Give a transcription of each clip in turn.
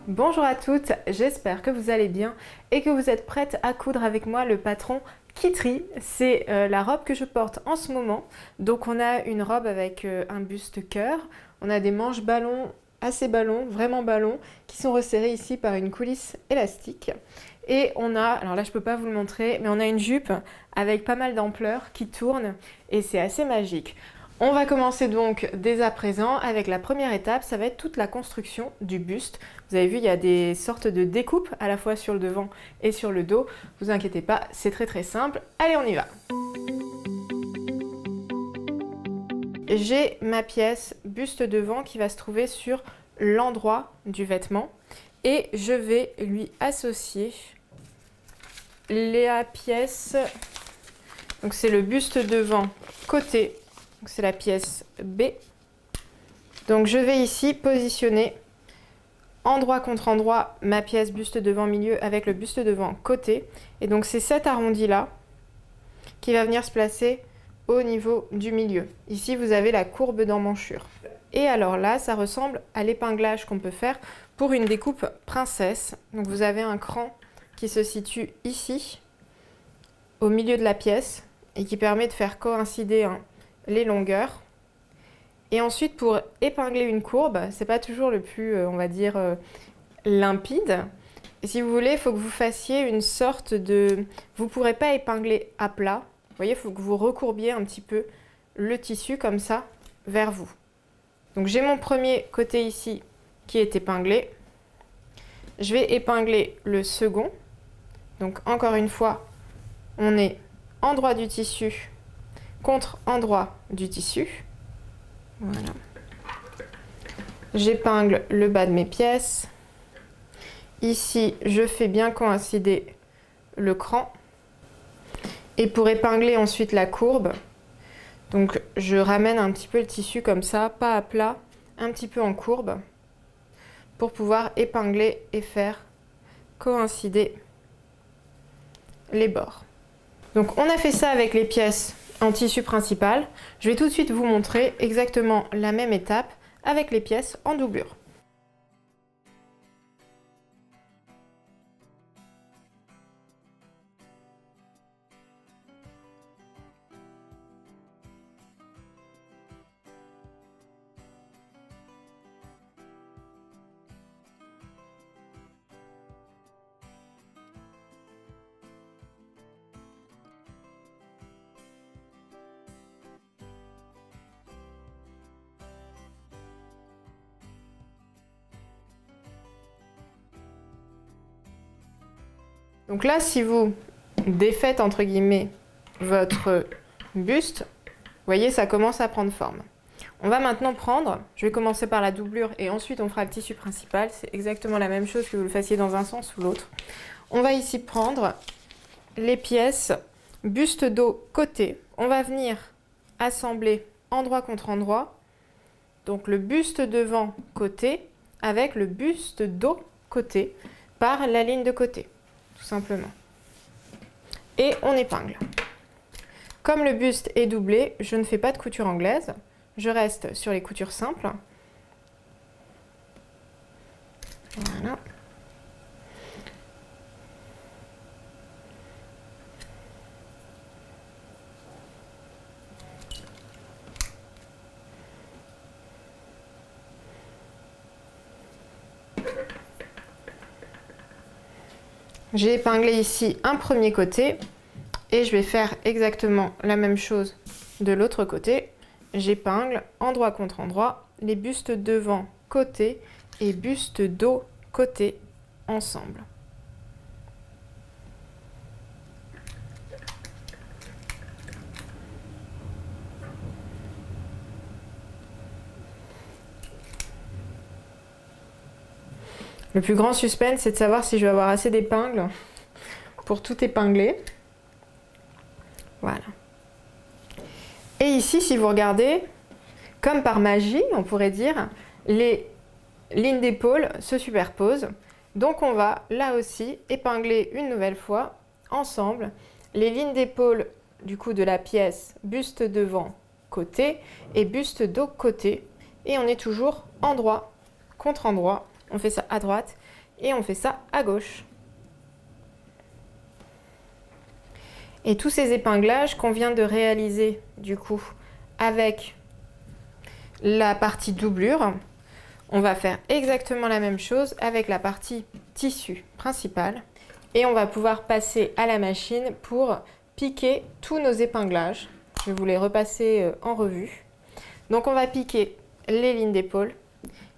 Bonjour à toutes, j'espère que vous allez bien et que vous êtes prêtes à coudre avec moi le patron Kitri. C'est la robe que je porte en ce moment. Donc on a une robe avec un buste cœur, on a des manches ballons, assez ballons, vraiment ballons, qui sont resserrés ici par une coulisse élastique. Et on a, alors là je peux pas vous le montrer, mais on a une jupe avec pas mal d'ampleur qui tourne et c'est assez magique. On va commencer donc dès à présent avec la première étape, ça va être toute la construction du buste. Vous avez vu, il y a des sortes de découpes à la fois sur le devant et sur le dos. Vous inquiétez pas, c'est très simple. Allez, on y va. J'ai ma pièce buste devant qui va se trouver sur l'endroit du vêtement et je vais lui associer la pièce. Donc c'est le buste devant côté. C'est la pièce B. Donc je vais ici positionner endroit contre endroit ma pièce buste devant milieu avec le buste devant côté. Et donc c'est cet arrondi là qui va venir se placer au niveau du milieu. Ici vous avez la courbe d'emmanchure. Et alors là ça ressemble à l'épinglage qu'on peut faire pour une découpe princesse. Donc vous avez un cran qui se situe ici au milieu de la pièce et qui permet de faire coïncider les longueurs. Et ensuite pour épingler une courbe, c'est pas toujours le plus on va dire limpide. Et si vous voulez, il faut que vous fassiez une sorte de, vous pourrez pas épingler à plat. Vous voyez, il faut que vous recourbiez un petit peu le tissu comme ça vers vous. Donc j'ai mon premier côté ici qui est épinglé. Je vais épingler le second. Donc encore une fois, on est endroit du tissu contre endroit du tissu. Voilà. J'épingle le bas de mes pièces. Ici, je fais bien coïncider le cran. Et pour épingler ensuite la courbe, donc je ramène un petit peu le tissu comme ça, pas à plat, un petit peu en courbe, pour pouvoir épingler et faire coïncider les bords. Donc on a fait ça avec les pièces en tissu principal. Je vais tout de suite vous montrer exactement la même étape avec les pièces en doublure. Donc là, si vous défaites entre guillemets votre buste, vous voyez, ça commence à prendre forme. On va maintenant prendre, je vais commencer par la doublure et ensuite on fera le tissu principal. C'est exactement la même chose que vous le fassiez dans un sens ou l'autre. On va ici prendre les pièces buste dos côté. On va venir assembler endroit contre endroit. Donc le buste devant côté avec le buste dos côté par la ligne de côté. Tout simplement. Et on épingle. Comme le buste est doublé, je ne fais pas de couture anglaise. Je reste sur les coutures simples. Voilà. J'ai épinglé ici un premier côté et je vais faire exactement la même chose de l'autre côté. J'épingle endroit contre endroit les bustes devant côté et bustes dos côté ensemble. Le plus grand suspense, c'est de savoir si je vais avoir assez d'épingles pour tout épingler. Voilà. Et ici, si vous regardez, comme par magie, on pourrait dire, les lignes d'épaule se superposent. Donc on va là aussi épingler une nouvelle fois ensemble les lignes d'épaule du coup de la pièce buste devant côté et buste dos côté. Et on est toujours endroit contre endroit. On fait ça à droite et on fait ça à gauche. Et tous ces épinglages qu'on vient de réaliser du coup avec la partie doublure, on va faire exactement la même chose avec la partie tissu principal et on va pouvoir passer à la machine pour piquer tous nos épinglages. Je vais vous les repasser en revue. Donc on va piquer les lignes d'épaule,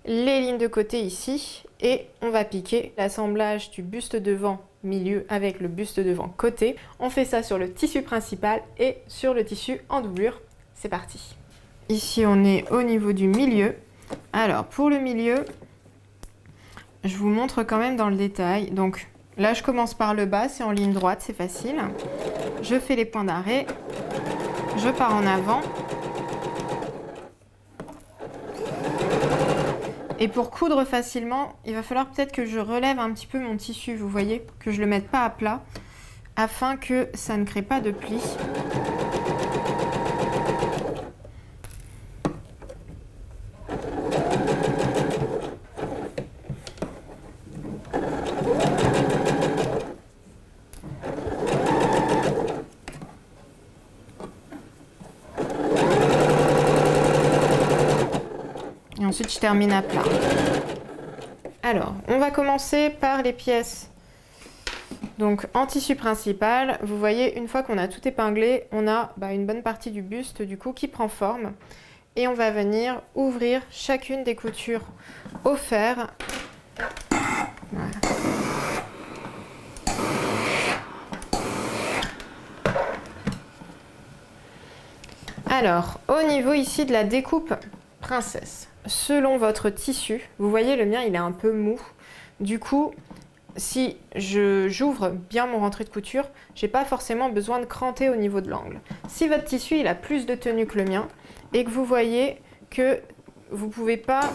les lignes de côté ici et on va piquer l'assemblage du buste devant milieu avec le buste devant côté. On fait ça sur le tissu principal et sur le tissu en doublure. C'est parti. Ici on est au niveau du milieu. Alors pour le milieu, je vous montre quand même dans le détail. Donc là je commence par le bas, c'est en ligne droite, c'est facile. Je fais les points d'arrêt, je pars en avant. Et pour coudre facilement, il va falloir peut-être que je relève un petit peu mon tissu, vous voyez, que je ne le mette pas à plat, afin que ça ne crée pas de plis. Et ensuite, je termine à plat. Alors, on va commencer par les pièces. Donc, en tissu principal, vous voyez, une fois qu'on a tout épinglé, on a une bonne partie du buste, du coup, qui prend forme. Et on va venir ouvrir chacune des coutures au fer. Voilà. Alors, au niveau ici de la découpe princesse, selon votre tissu, vous voyez le mien il est un peu mou, du coup si j'ouvre bien mon rentré de couture, j'ai pas forcément besoin de cranter au niveau de l'angle. Si votre tissu il a plus de tenue que le mien et que vous voyez que vous pouvez pas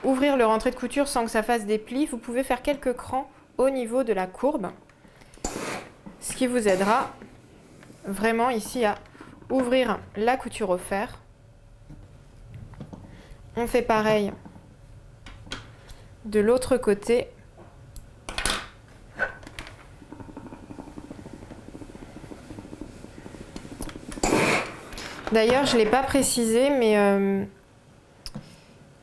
ouvrir le rentré de couture sans que ça fasse des plis, vous pouvez faire quelques crans au niveau de la courbe, ce qui vous aidera vraiment ici à ouvrir la couture au fer. On fait pareil de l'autre côté. D'ailleurs, je ne l'ai pas précisé, mais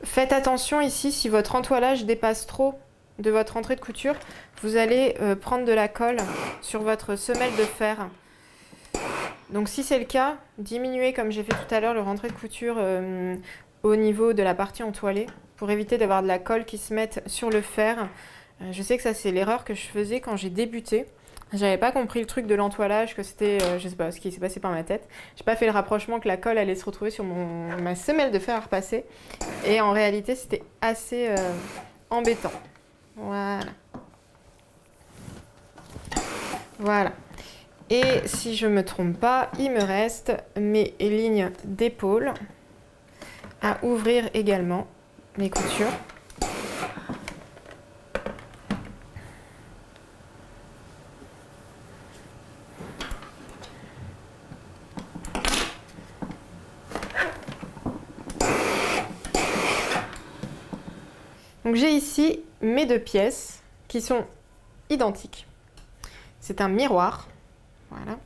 faites attention ici, si votre entoilage dépasse trop de votre entrée de couture, vous allez prendre de la colle sur votre semelle de fer. Donc si c'est le cas, diminuez comme j'ai fait tout à l'heure le rentré de couture au niveau de la partie entoilée pour éviter d'avoir de la colle qui se mette sur le fer. Je sais que ça c'est l'erreur que je faisais quand j'ai débuté. J'avais pas compris le truc de l'entoilage, que c'était, je sais pas ce qui s'est passé par ma tête. J'ai pas fait le rapprochement que la colle allait se retrouver sur ma semelle de fer à repasser. Et en réalité c'était assez embêtant. Voilà. Voilà. Et si je ne me trompe pas, il me reste mes lignes d'épaule à ouvrir également, mes coutures. Donc j'ai ici mes deux pièces qui sont identiques. C'est un miroir. Voilà.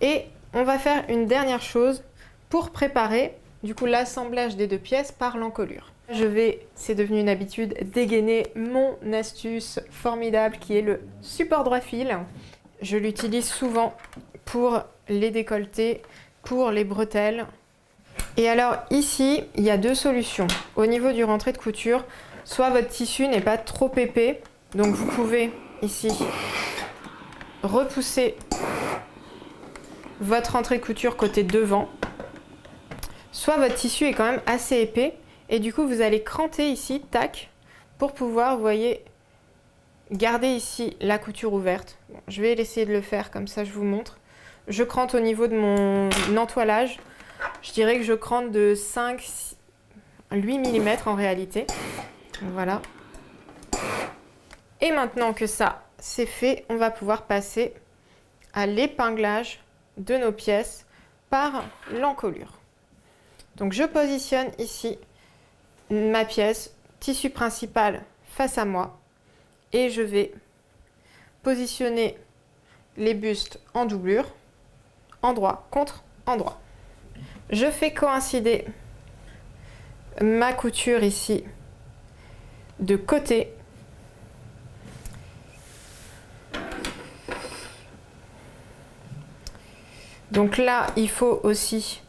Et on va faire une dernière chose pour préparer du coup l'assemblage des deux pièces par l'encolure. Je vais, c'est devenu une habitude, dégainer mon astuce formidable qui est le support droit fil. Je l'utilise souvent pour les décolletés, pour les bretelles. Et alors ici, il y a deux solutions. Au niveau du rentré de couture, soit votre tissu n'est pas trop épais, donc vous pouvez ici repousser votre entrée de couture côté devant, soit votre tissu est quand même assez épais et du coup vous allez cranter ici, tac, pour pouvoir, vous voyez, garder ici la couture ouverte. Bon, je vais essayer de le faire comme ça, je vous montre. Je crante au niveau de mon entoilage, je dirais que je crante de 5-8 mm en réalité. Voilà. Et maintenant que ça c'est fait, on va pouvoir passer à l'épinglage de nos pièces par l'encolure. Donc je positionne ici ma pièce, tissu principal face à moi. et je vais positionner les bustes en doublure, endroit contre endroit. Je fais coïncider ma couture ici de côté. Donc là, il faut aussi,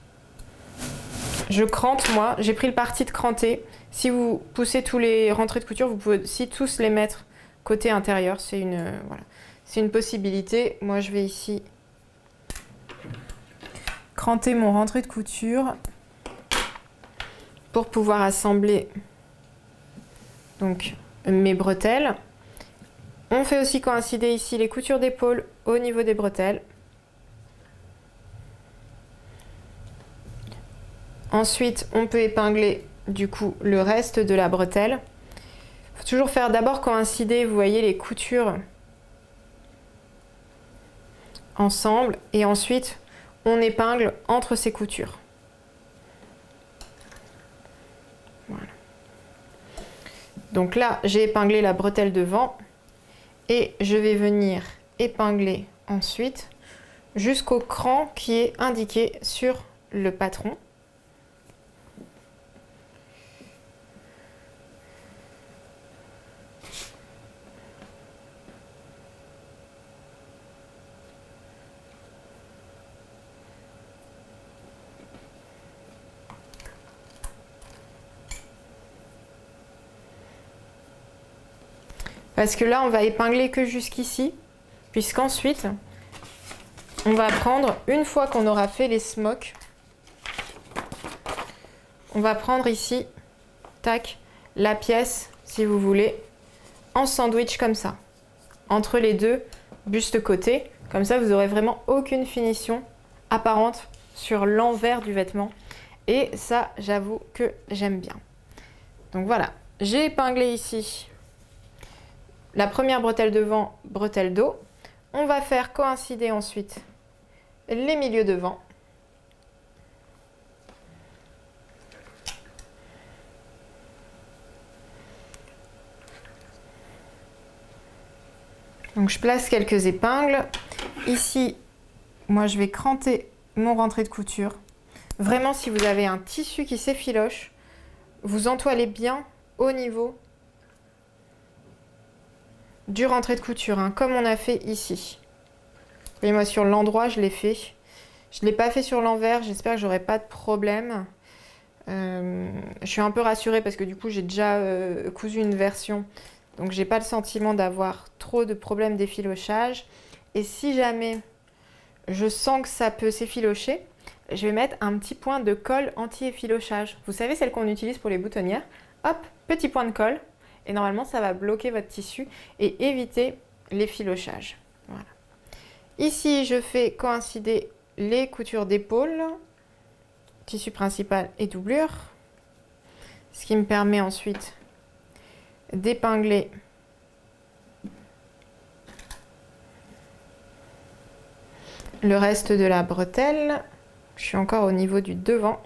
je crante moi, j'ai pris le parti de cranter. Si vous poussez tous les rentrées de couture, vous pouvez aussi tous les mettre côté intérieur, c'est voilà, c'est une possibilité. Moi, je vais ici cranter mon rentrée de couture pour pouvoir assembler donc mes bretelles. On fait aussi coïncider ici les coutures d'épaule au niveau des bretelles. Ensuite, on peut épingler du coup le reste de la bretelle. Il faut toujours faire d'abord coïncider, vous voyez, les coutures ensemble et ensuite on épingle entre ces coutures. Voilà. Donc là, j'ai épinglé la bretelle devant et je vais venir épingler ensuite jusqu'au cran qui est indiqué sur le patron. Parce que là, on va épingler que jusqu'ici, puisqu'ensuite, on va prendre, une fois qu'on aura fait les smocks, on va prendre ici, tac, la pièce, si vous voulez, en sandwich comme ça, entre les deux bustes côté. Comme ça, vous n'aurez vraiment aucune finition apparente sur l'envers du vêtement. Et ça, j'avoue que j'aime bien. Donc voilà, j'ai épinglé ici la première bretelle devant, bretelle dos. On va faire coïncider ensuite les milieux devant. Donc je place quelques épingles. Ici, moi je vais cranter mon rentrée de couture. Vraiment, si vous avez un tissu qui s'effiloche, vous entoilez bien au niveau du rentrée de couture, hein, comme on a fait ici. Vous voyez, moi sur l'endroit, je l'ai fait. Je ne l'ai pas fait sur l'envers, j'espère que j'aurai pas de problème. Je suis un peu rassurée parce que du coup, j'ai déjà cousu une version. Donc, j'ai pas le sentiment d'avoir trop de problèmes d'effilochage. Et si jamais je sens que ça peut s'effilocher, je vais mettre un petit point de colle anti-effilochage. Vous savez, celle qu'on utilise pour les boutonnières. Hop, petit point de colle. Et normalement, ça va bloquer votre tissu et éviter l'effilochage. Voilà. Ici, je fais coïncider les coutures d'épaule, tissu principal et doublure. Ce qui me permet ensuite d'épingler le reste de la bretelle. Je suis encore au niveau du devant.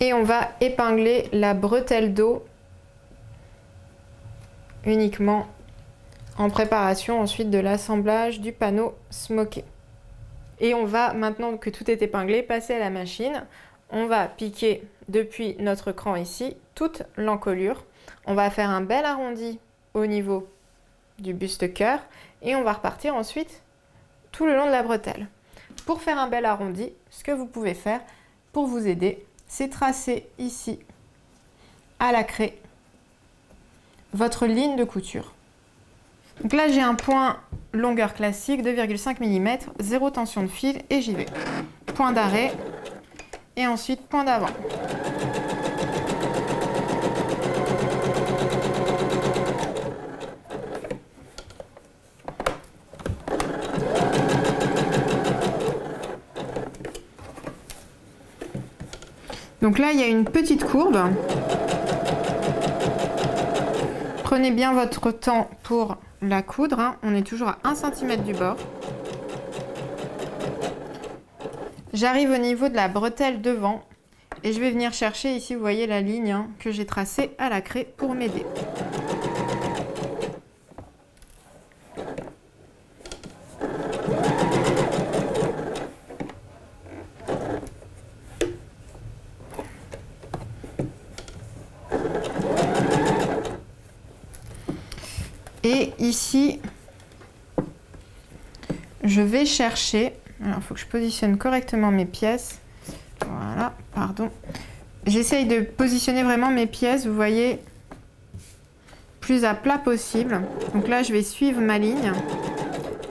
Et on va épingler la bretelle dos uniquement en préparation ensuite de l'assemblage du panneau smoké. Et on va, maintenant que tout est épinglé, passer à la machine. On va piquer depuis notre cran ici toute l'encolure. On va faire un bel arrondi au niveau du buste cœur et on va repartir ensuite tout le long de la bretelle. Pour faire un bel arrondi, ce que vous pouvez faire pour vous aider, c'est tracer ici à la craie votre ligne de couture. Donc là, j'ai un point longueur classique, 2,5 mm, 0 tension de fil et j'y vais. Point d'arrêt et ensuite point d'avant. Donc là, il y a une petite courbe. Prenez bien votre temps pour la coudre, hein. On est toujours à 1 cm du bord. J'arrive au niveau de la bretelle devant et je vais venir chercher ici, vous voyez la ligne hein, que j'ai tracée à la craie pour m'aider. Et ici, je vais chercher, alors il faut que je positionne correctement mes pièces, voilà, pardon. J'essaye de positionner vraiment mes pièces, vous voyez, plus à plat possible. Donc là, je vais suivre ma ligne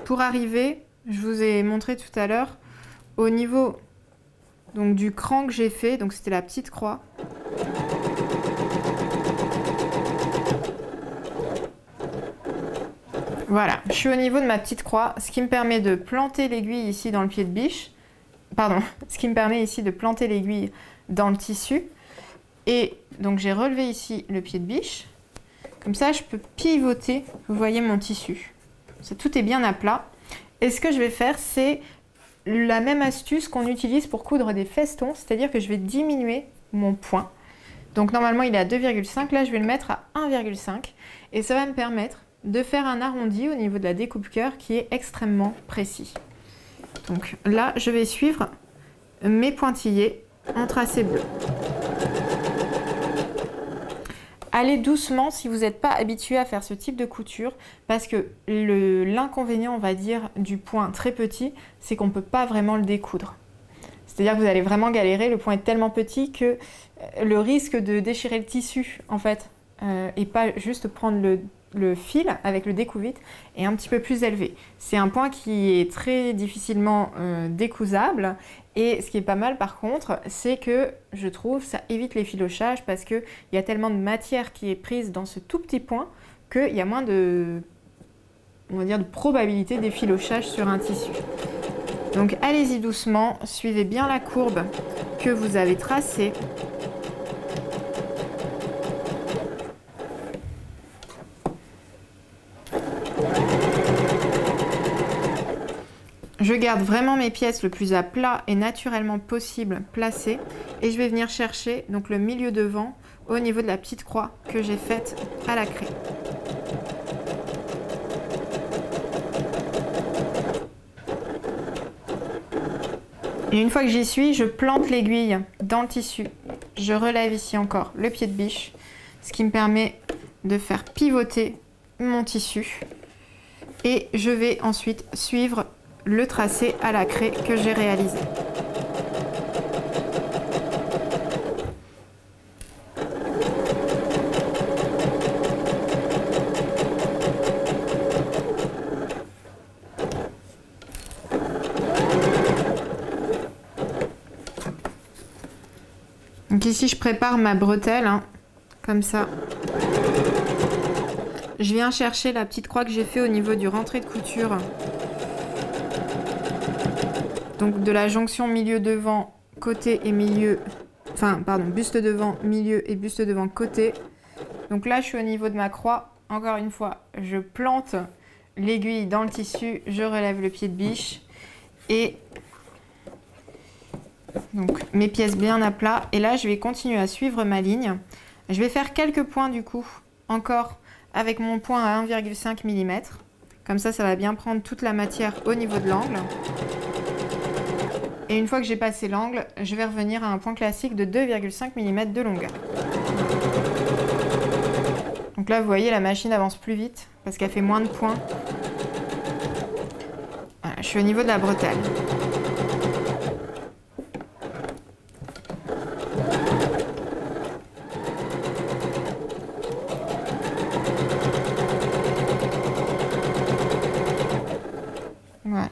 pour arriver, je vous ai montré tout à l'heure, au niveau donc, du cran que j'ai fait, donc c'était la petite croix. Voilà, je suis au niveau de ma petite croix, ce qui me permet de planter l'aiguille ici dans le pied de biche. Pardon, ce qui me permet ici de planter l'aiguille dans le tissu. Et donc j'ai relevé ici le pied de biche. Comme ça, je peux pivoter, vous voyez mon tissu. Ça, tout est bien à plat. Et ce que je vais faire, c'est la même astuce qu'on utilise pour coudre des festons, c'est-à-dire que je vais diminuer mon point. Donc normalement, il est à 2,5, là je vais le mettre à 1,5. Et ça va me permettre de faire un arrondi au niveau de la découpe-cœur qui est extrêmement précis. Donc là, je vais suivre mes pointillés en tracé bleu. Allez doucement si vous n'êtes pas habitué à faire ce type de couture parce que l'inconvénient, on va dire, du point très petit, c'est qu'on ne peut pas vraiment le découdre. C'est-à-dire que vous allez vraiment galérer, le point est tellement petit que le risque de déchirer le tissu, en fait, et pas juste prendre le fil avec le découvite est un petit peu plus élevé. C'est un point qui est très difficilement décousable et ce qui est pas mal par contre, c'est que je trouve ça évite les filochages parce qu'il y a tellement de matière qui est prise dans ce tout petit point qu'il y a moins de, on va dire, de probabilité d'effilochage sur un tissu. Donc allez-y doucement, suivez bien la courbe que vous avez tracée. Je garde vraiment mes pièces le plus à plat et naturellement possible placées et je vais venir chercher donc le milieu devant au niveau de la petite croix que j'ai faite à la craie. Et une fois que j'y suis, je plante l'aiguille dans le tissu. Je relève ici encore le pied de biche, ce qui me permet de faire pivoter mon tissu. Et je vais ensuite suivre le tracé à la craie que j'ai réalisé. Donc ici je prépare ma bretelle, hein, comme ça. Je viens chercher la petite croix que j'ai fait au niveau du rentré de couture. Donc de la jonction milieu devant, côté et milieu, enfin pardon, buste devant, milieu et buste devant, côté. Donc là je suis au niveau de ma croix, encore une fois, je plante l'aiguille dans le tissu, je relève le pied de biche et donc mes pièces bien à plat. Et là je vais continuer à suivre ma ligne. Je vais faire quelques points du coup, encore avec mon point à 1,5 mm. Comme ça va bien prendre toute la matière au niveau de l'angle. Et une fois que j'ai passé l'angle, je vais revenir à un point classique de 2,5 mm de longueur. Donc là, vous voyez, la machine avance plus vite parce qu'elle fait moins de points. Voilà, je suis au niveau de la bretelle. Voilà.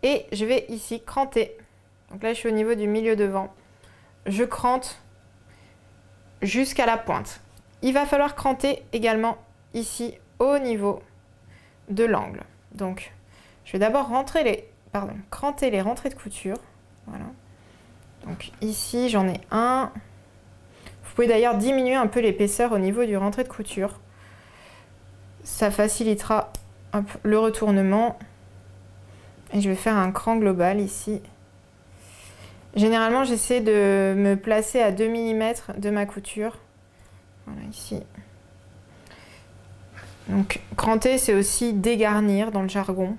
Et je vais ici cranter. Donc là, je suis au niveau du milieu devant. Je crante jusqu'à la pointe. Il va falloir cranter également ici au niveau de l'angle. Donc, je vais d'abord cranter les rentrées de couture. Voilà. Donc ici, j'en ai un. Vous pouvez d'ailleurs diminuer un peu l'épaisseur au niveau du rentré de couture. ça facilitera le retournement. Et je vais faire un cran global ici. Généralement, j'essaie de me placer à 2 mm de ma couture. Voilà, ici. Donc, cranter, c'est aussi dégarnir dans le jargon.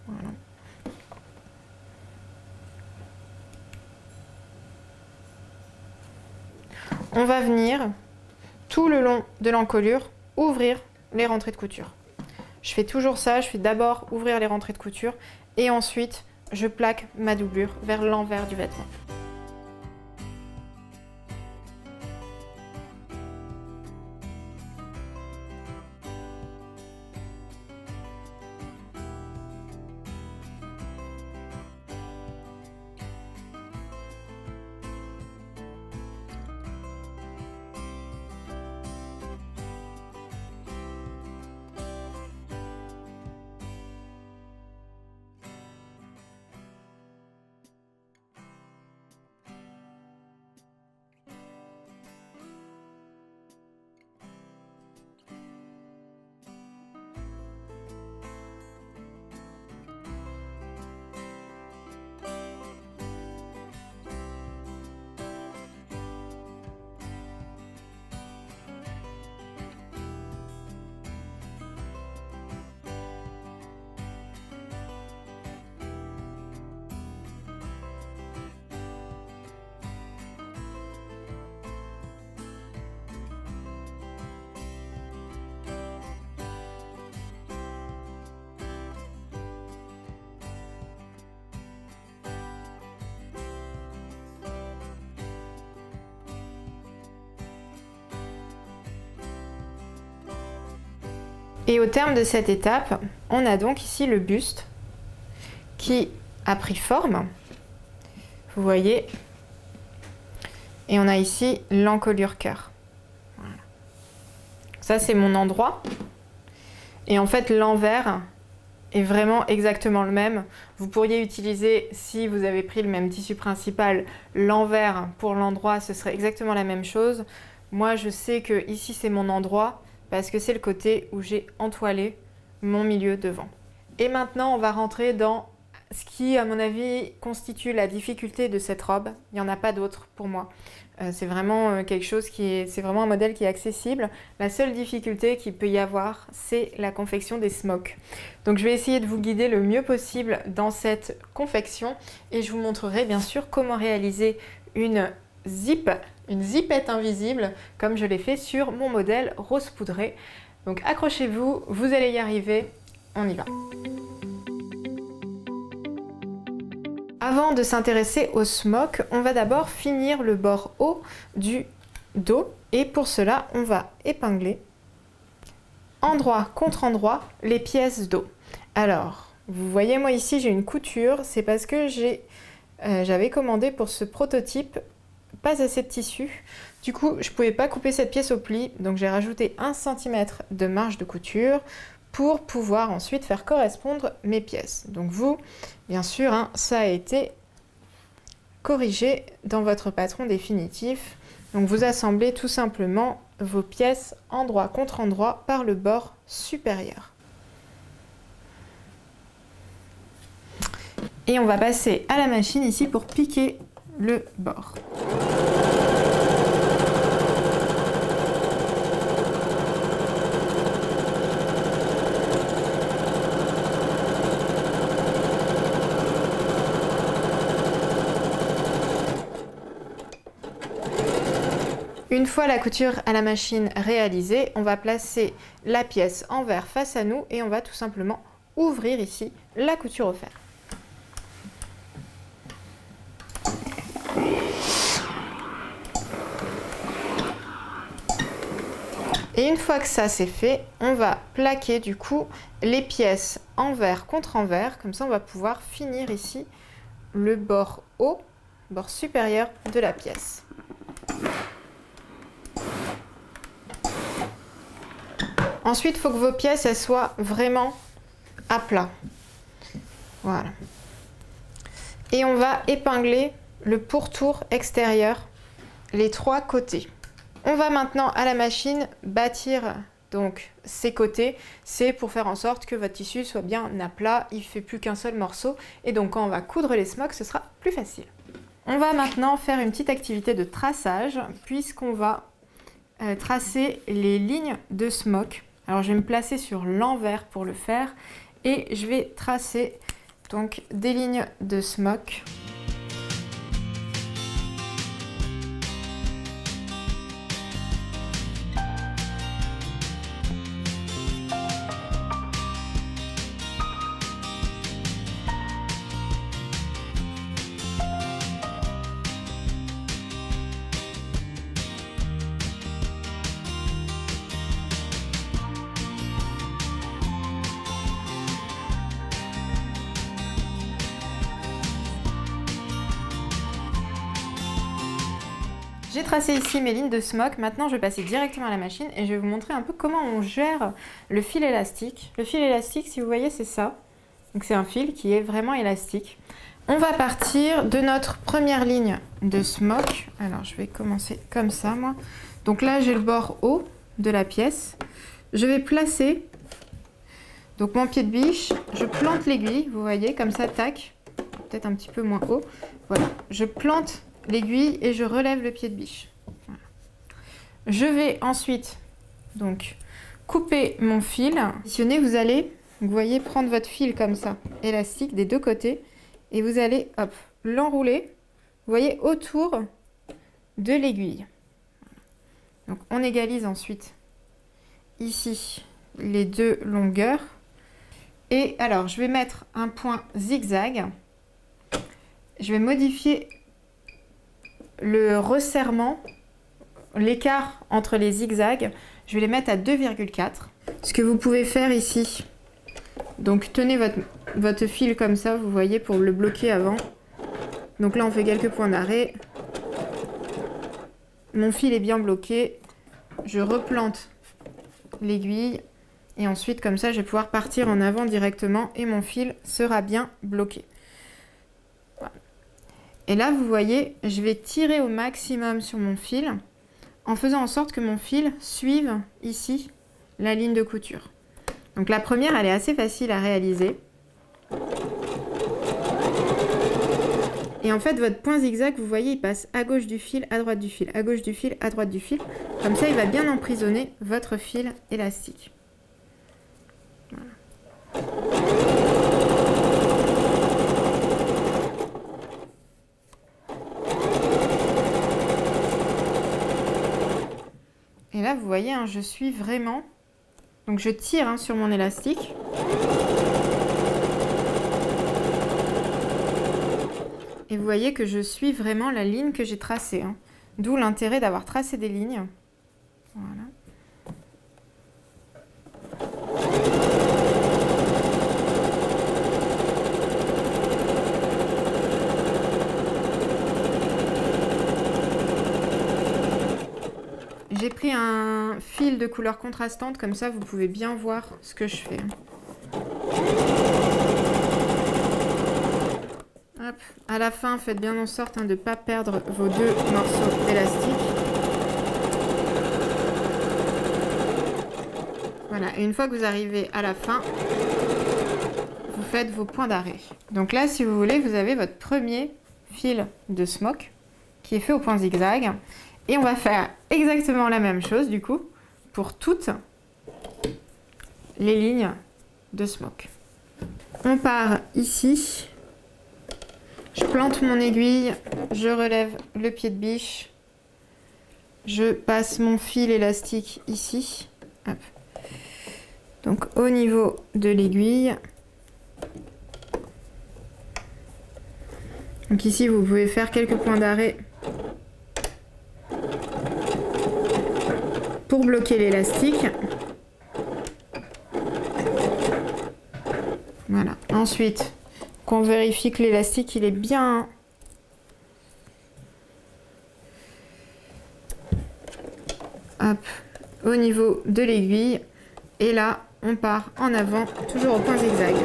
Voilà. On va venir, tout le long de l'encolure, ouvrir les rentrées de couture. Je fais toujours ça, je fais d'abord ouvrir les rentrées de couture et ensuite, je plaque ma doublure vers l'envers du vêtement. Et au terme de cette étape, on a donc ici le buste qui a pris forme, vous voyez, et on a ici l'encolure cœur. Voilà. Ça, c'est mon endroit. Et en fait, l'envers est vraiment exactement le même. Vous pourriez utiliser, si vous avez pris le même tissu principal, l'envers pour l'endroit, ce serait exactement la même chose. Moi, je sais que ici, c'est mon endroit, parce que c'est le côté où j'ai entoilé mon milieu devant. Et maintenant, on va rentrer dans ce qui, à mon avis, constitue la difficulté de cette robe. Il n'y en a pas d'autre pour moi. C'est vraiment quelque chose c'est vraiment un modèle qui est accessible. La seule difficulté qu'il peut y avoir, c'est la confection des smocks. Donc je vais essayer de vous guider le mieux possible dans cette confection et je vous montrerai bien sûr comment réaliser une zippette invisible comme je l'ai fait sur mon modèle rose poudré. Donc accrochez-vous, vous allez y arriver, on y va. Avant de s'intéresser au smock, on va d'abord finir le bord haut du dos et pour cela on va épingler endroit contre endroit les pièces dos. Alors vous voyez, moi ici j'ai une couture, c'est parce que j'avais commandé pour ce prototype pas assez de tissu. Du coup, je ne pouvais pas couper cette pièce au pli, donc j'ai rajouté 1 cm de marge de couture pour pouvoir ensuite faire correspondre mes pièces. Donc vous, bien sûr, hein, ça a été corrigé dans votre patron définitif. Donc vous assemblez tout simplement vos pièces endroit contre endroit par le bord supérieur. Et on va passer à la machine ici pour piquer le bord. Une fois la couture à la machine réalisée, on va placer la pièce envers face à nous et on va tout simplement ouvrir ici la couture au fer. Et une fois que ça c'est fait, on va plaquer du coup les pièces envers contre envers, comme ça on va pouvoir finir ici le bord haut, bord supérieur de la pièce. Ensuite, il faut que vos pièces elles soient vraiment à plat. Voilà. Et on va épingler le pourtour extérieur, les 3 côtés. On va maintenant à la machine bâtir Donc ces côtés, c'est pour faire en sorte que votre tissu soit bien à plat, il ne fait plus qu'un seul morceau. Et donc quand on va coudre les smocks, ce sera plus facile. On va maintenant faire une petite activité de traçage, puisqu'on va tracer les lignes de smock. Alors je vais me placer sur l'envers pour le faire, et je vais tracer donc des lignes de smock. J'ai tracé ici mes lignes de smock. Maintenant, je vais passer directement à la machine et je vais vous montrer un peu comment on gère le fil élastique. Le fil élastique, si vous voyez, c'est ça. Donc, c'est un fil qui est vraiment élastique. On va partir de notre première ligne de smock. Alors, je vais commencer comme ça, moi. Donc là, j'ai le bord haut de la pièce. Je vais placer donc mon pied de biche. Je plante l'aiguille, vous voyez, comme ça, tac. Peut-être un petit peu moins haut. Voilà, je plante l'aiguille et je relève le pied de biche. Voilà. Je vais ensuite donc couper mon fil. Vous allez, vous voyez, prendre votre fil comme ça, élastique des deux côtés, et vous allez, hop, l'enrouler, vous voyez, autour de l'aiguille. Donc on égalise ensuite ici les deux longueurs. Et alors, je vais mettre un point zigzag. Je vais modifier le resserrement, l'écart entre les zigzags, je vais les mettre à 2,4. Ce que vous pouvez faire ici, donc tenez votre fil comme ça, vous voyez, pour le bloquer avant. Donc là, on fait quelques points d'arrêt. Mon fil est bien bloqué. Je replante l'aiguille. Et ensuite, comme ça, je vais pouvoir partir en avant directement et mon fil sera bien bloqué. Et là, vous voyez, je vais tirer au maximum sur mon fil en faisant en sorte que mon fil suive ici la ligne de couture. Donc la première, elle est assez facile à réaliser. Et en fait, votre point zigzag, vous voyez, il passe à gauche du fil, à droite du fil, à gauche du fil, à droite du fil. Comme ça, il va bien emprisonner votre fil élastique. Voilà. Et là, vous voyez, hein, je suis vraiment... Donc, je tire hein, sur mon élastique. Et vous voyez que je suis vraiment la ligne que j'ai tracée. Hein. D'où l'intérêt d'avoir tracé des lignes. Voilà. J'ai pris un fil de couleur contrastante, comme ça vous pouvez bien voir ce que je fais. Hop. À la fin, faites bien en sorte hein, de ne pas perdre vos deux morceaux d'élastique. Voilà, et une fois que vous arrivez à la fin, vous faites vos points d'arrêt. Donc là, si vous voulez, vous avez votre premier fil de smock qui est fait au point zigzag. Et on va faire exactement la même chose, du coup, pour toutes les lignes de smock. On part ici. Je plante mon aiguille, je relève le pied de biche. Je passe mon fil élastique ici. Hop. Donc au niveau de l'aiguille. Donc ici, vous pouvez faire quelques points d'arrêt pour bloquer l'élastique. Voilà. Ensuite, qu'on vérifie que l'élastique il est bien hop, au niveau de l'aiguille. Et là, on part en avant, toujours au point zigzag.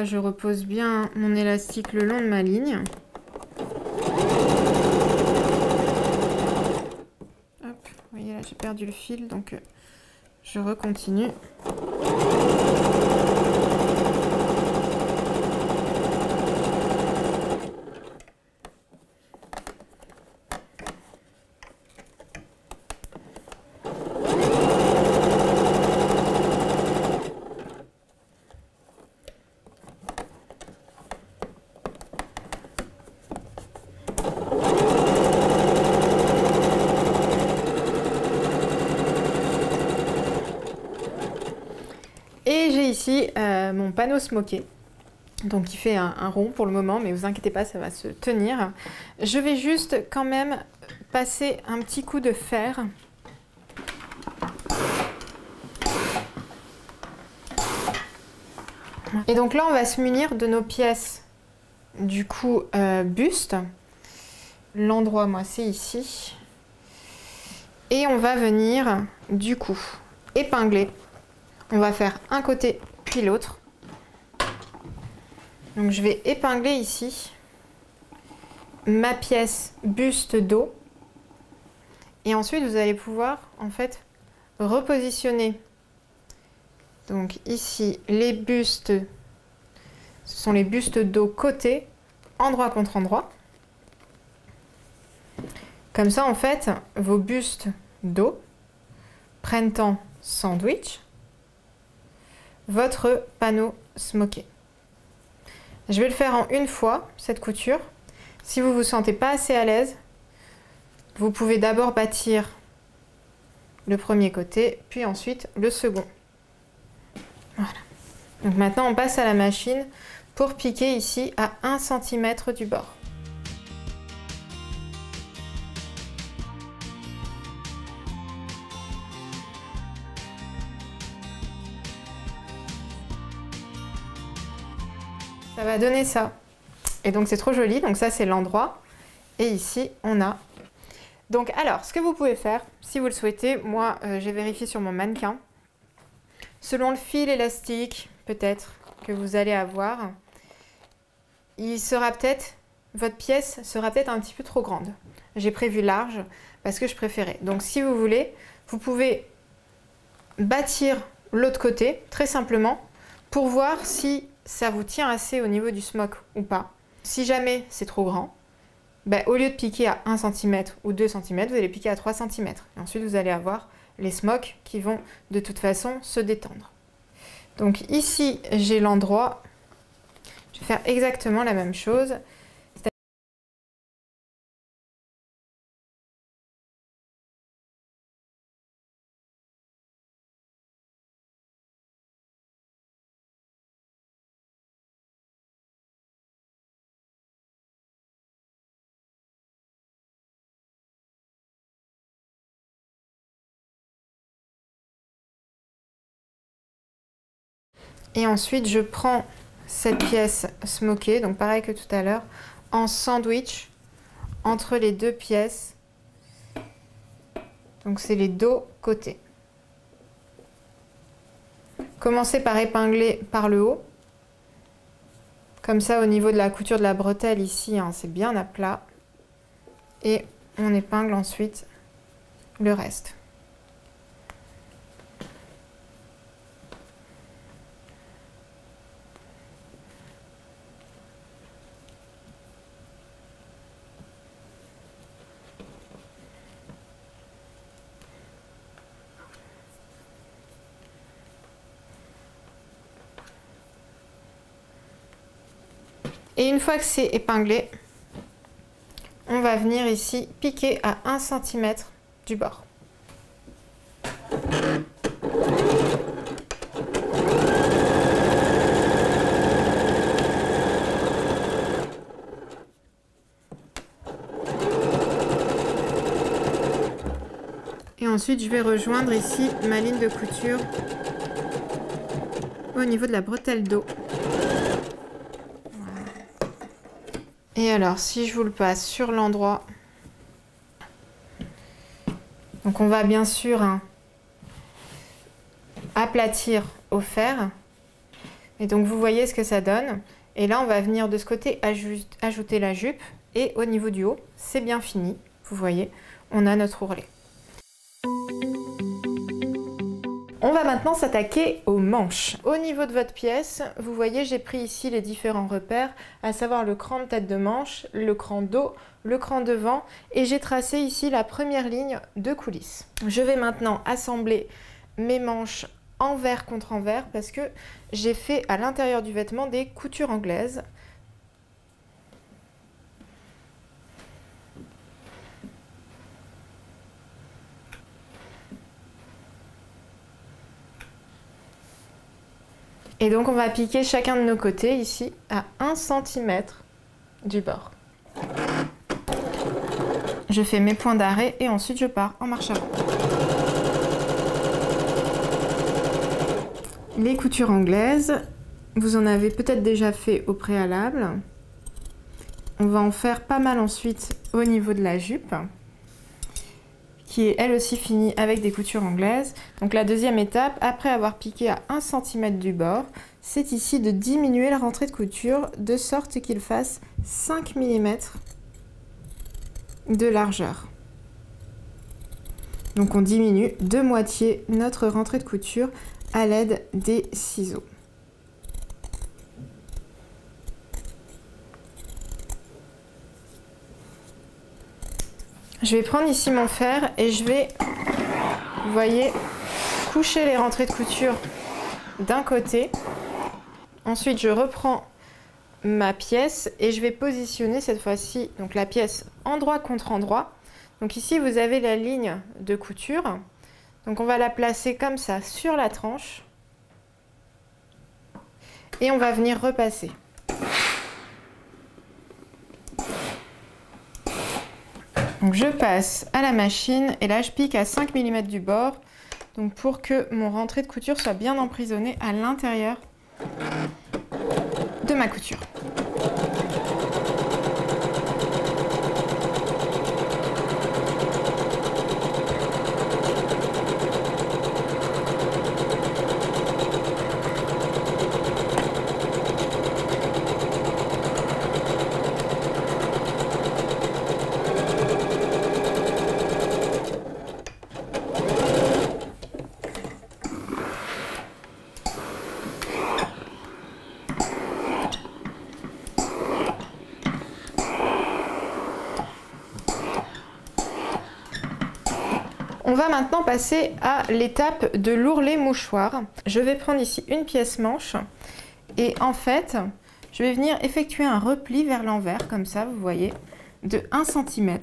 là, je repose bien mon élastique le long de ma ligne. Hop, vous voyez là, j'ai perdu le fil, donc je recontinue. Et j'ai ici mon panneau smoké, donc il fait un rond pour le moment, mais vous inquiétez pas, ça va se tenir. Je vais juste quand même passer un petit coup de fer. Et donc là, on va se munir de nos pièces, du coup, buste. L'endroit, moi, c'est ici. Et on va venir, du coup, épingler. On va faire un côté puis l'autre. Donc je vais épingler ici ma pièce buste dos. Et ensuite vous allez pouvoir en fait repositionner. Donc ici les bustes, ce sont les bustes dos côté, endroit contre endroit. Comme ça en fait vos bustes dos prennent en sandwich votre panneau smoké. Je vais le faire en une fois, cette couture. Si vous ne vous sentez pas assez à l'aise, vous pouvez d'abord bâtir le premier côté, puis ensuite le second. Voilà. Donc maintenant, on passe à la machine pour piquer ici à 1 cm du bord. Ça va donner ça. Et donc c'est trop joli, donc ça c'est l'endroit. Et ici on a... Donc alors, ce que vous pouvez faire, si vous le souhaitez, moi j'ai vérifié sur mon mannequin. Selon le fil élastique, peut-être, que vous allez avoir, il sera peut-être... Votre pièce sera peut-être un petit peu trop grande. J'ai prévu large parce que je préférais. Donc si vous voulez, vous pouvez bâtir l'autre côté, très simplement, pour voir si ça vous tient assez au niveau du smock ou pas. Si jamais c'est trop grand, ben, au lieu de piquer à 1 cm ou 2 cm, vous allez piquer à 3 cm. Et ensuite, vous allez avoir les smocks qui vont de toute façon se détendre. Donc ici, j'ai l'endroit. Je vais faire exactement la même chose. Et ensuite, je prends cette pièce smokée, donc pareil que tout à l'heure, en sandwich entre les deux pièces. Donc c'est les dos côtés. Commencez par épingler par le haut. Comme ça, au niveau de la couture de la bretelle ici, hein, c'est bien à plat. Et on épingle ensuite le reste. Et une fois que c'est épinglé, on va venir ici piquer à 1 cm du bord. Et ensuite, je vais rejoindre ici ma ligne de couture au niveau de la bretelle dos. Et alors, si je vous le passe sur l'endroit, donc on va bien sûr aplatir au fer. Et donc vous voyez ce que ça donne. Et là on va venir de ce côté ajouter la jupe. Et au niveau du haut, c'est bien fini. Vous voyez, on a notre ourlet. On va maintenant s'attaquer aux manches. Au niveau de votre pièce, vous voyez, j'ai pris ici les différents repères, à savoir le cran de tête de manche, le cran dos, le cran devant, et j'ai tracé ici la première ligne de coulisse. Je vais maintenant assembler mes manches envers contre envers parce que j'ai fait à l'intérieur du vêtement des coutures anglaises. Et donc on va piquer chacun de nos côtés ici à 1 cm du bord. Je fais mes points d'arrêt et ensuite je pars en marche avant. Les coutures anglaises, vous en avez peut-être déjà fait au préalable. On va en faire pas mal ensuite au niveau de la jupe, qui est elle aussi finie avec des coutures anglaises. Donc la deuxième étape, après avoir piqué à 1 cm du bord, c'est ici de diminuer la rentrée de couture de sorte qu'il fasse 5 mm de largeur. Donc on diminue de moitié notre rentrée de couture à l'aide des ciseaux. Je vais prendre ici mon fer et je vais, vous voyez, coucher les rentrées de couture d'un côté. Ensuite, je reprends ma pièce et je vais positionner cette fois-ci donc la pièce endroit contre endroit. Donc ici, vous avez la ligne de couture. Donc on va la placer comme ça sur la tranche et on va venir repasser. Donc je passe à la machine et là je pique à 5 mm du bord, donc pour que mon rentrée de couture soit bien emprisonnée à l'intérieur de ma couture. On va maintenant passer à l'étape de l'ourlet mouchoir. Je vais prendre ici une pièce manche et en fait, je vais venir effectuer un repli vers l'envers, comme ça, vous voyez, de 1 cm.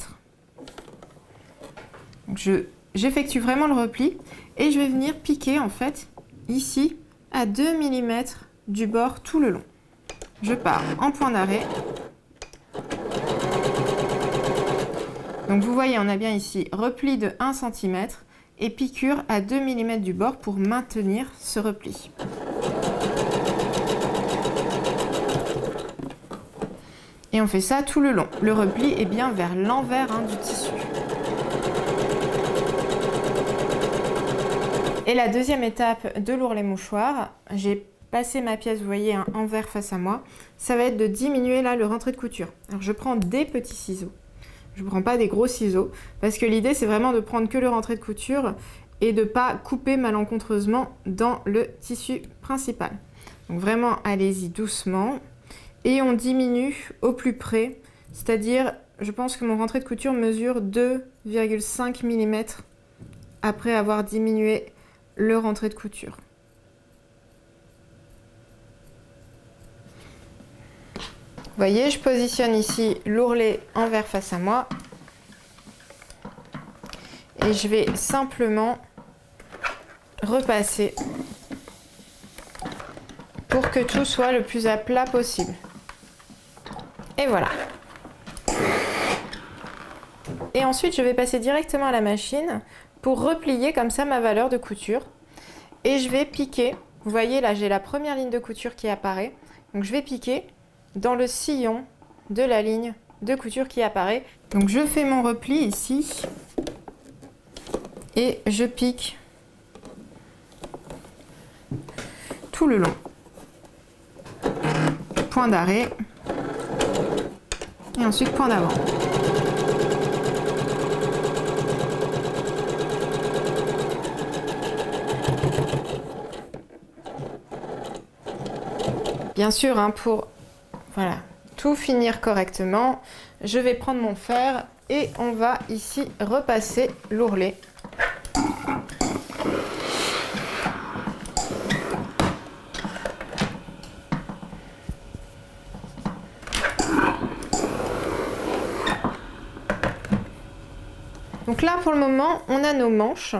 J'effectue vraiment le repli et je vais venir piquer en fait ici à 2 mm du bord tout le long. Je pars en point d'arrêt. Donc vous voyez, on a bien ici repli de 1 cm et piqûre à 2 mm du bord pour maintenir ce repli. Et on fait ça tout le long. Le repli est bien vers l'envers du tissu. Et la deuxième étape de l'ourlet mouchoir, j'ai passé ma pièce, vous voyez, un envers face à moi. Ça va être de diminuer là le rentrée de couture. Alors je prends des petits ciseaux. Je ne prends pas des gros ciseaux parce que l'idée c'est vraiment de prendre que le rentrée de couture et de ne pas couper malencontreusement dans le tissu principal. Donc vraiment allez-y doucement et on diminue au plus près, c'est-à-dire je pense que mon rentrée de couture mesure 2,5 mm après avoir diminué le rentrée de couture. Vous voyez, je positionne ici l'ourlet envers face à moi et je vais simplement repasser pour que tout soit le plus à plat possible. Et voilà. Et ensuite, je vais passer directement à la machine pour replier comme ça ma valeur de couture et je vais piquer. Vous voyez, là, j'ai la première ligne de couture qui apparaît. Donc, je vais piquer dans le sillon de la ligne de couture qui apparaît. Donc je fais mon repli ici et je pique tout le long. point d'arrêt et ensuite point d'avant. Bien sûr, hein, pour voilà, tout finir correctement, je vais prendre mon fer et on va ici repasser l'ourlet. Donc là, pour le moment, on a nos manches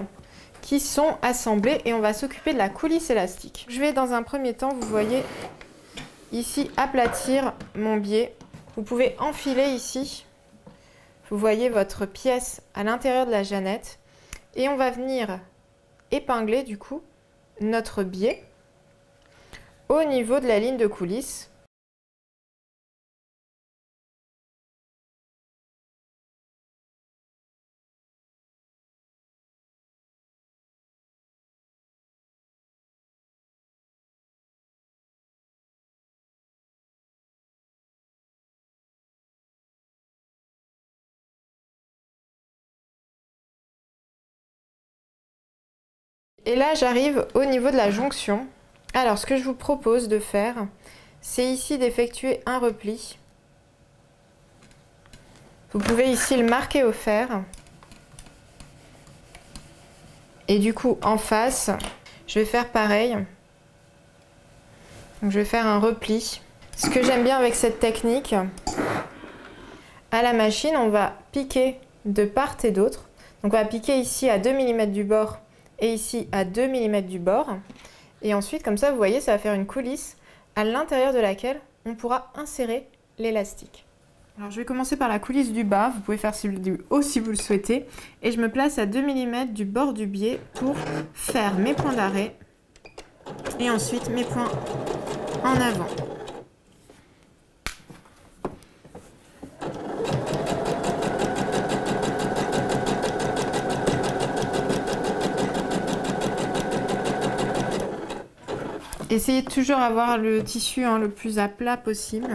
qui sont assemblées et on va s'occuper de la coulisse élastique. Je vais dans un premier temps, vous voyez, ici aplatir mon biais. Vous pouvez enfiler ici, vous voyez votre pièce à l'intérieur de la jeannette et on va venir épingler du coup notre biais au niveau de la ligne de coulisse. Et là, j'arrive au niveau de la jonction. Alors, ce que je vous propose de faire, c'est ici d'effectuer un repli. Vous pouvez ici le marquer au fer. Et du coup, en face, je vais faire pareil. Donc, je vais faire un repli. Ce que j'aime bien avec cette technique, à la machine, on va piquer de part et d'autre. Donc, on va piquer ici à 2 mm du bord et ici à 2 mm du bord. Et ensuite, comme ça, vous voyez, ça va faire une coulisse à l'intérieur de laquelle on pourra insérer l'élastique. Alors, je vais commencer par la coulisse du bas. Vous pouvez faire celle du haut si vous le souhaitez. Et je me place à 2 mm du bord du biais pour faire mes points d'arrêt et ensuite mes points en avant. Essayez de toujours avoir le tissu le plus à plat possible.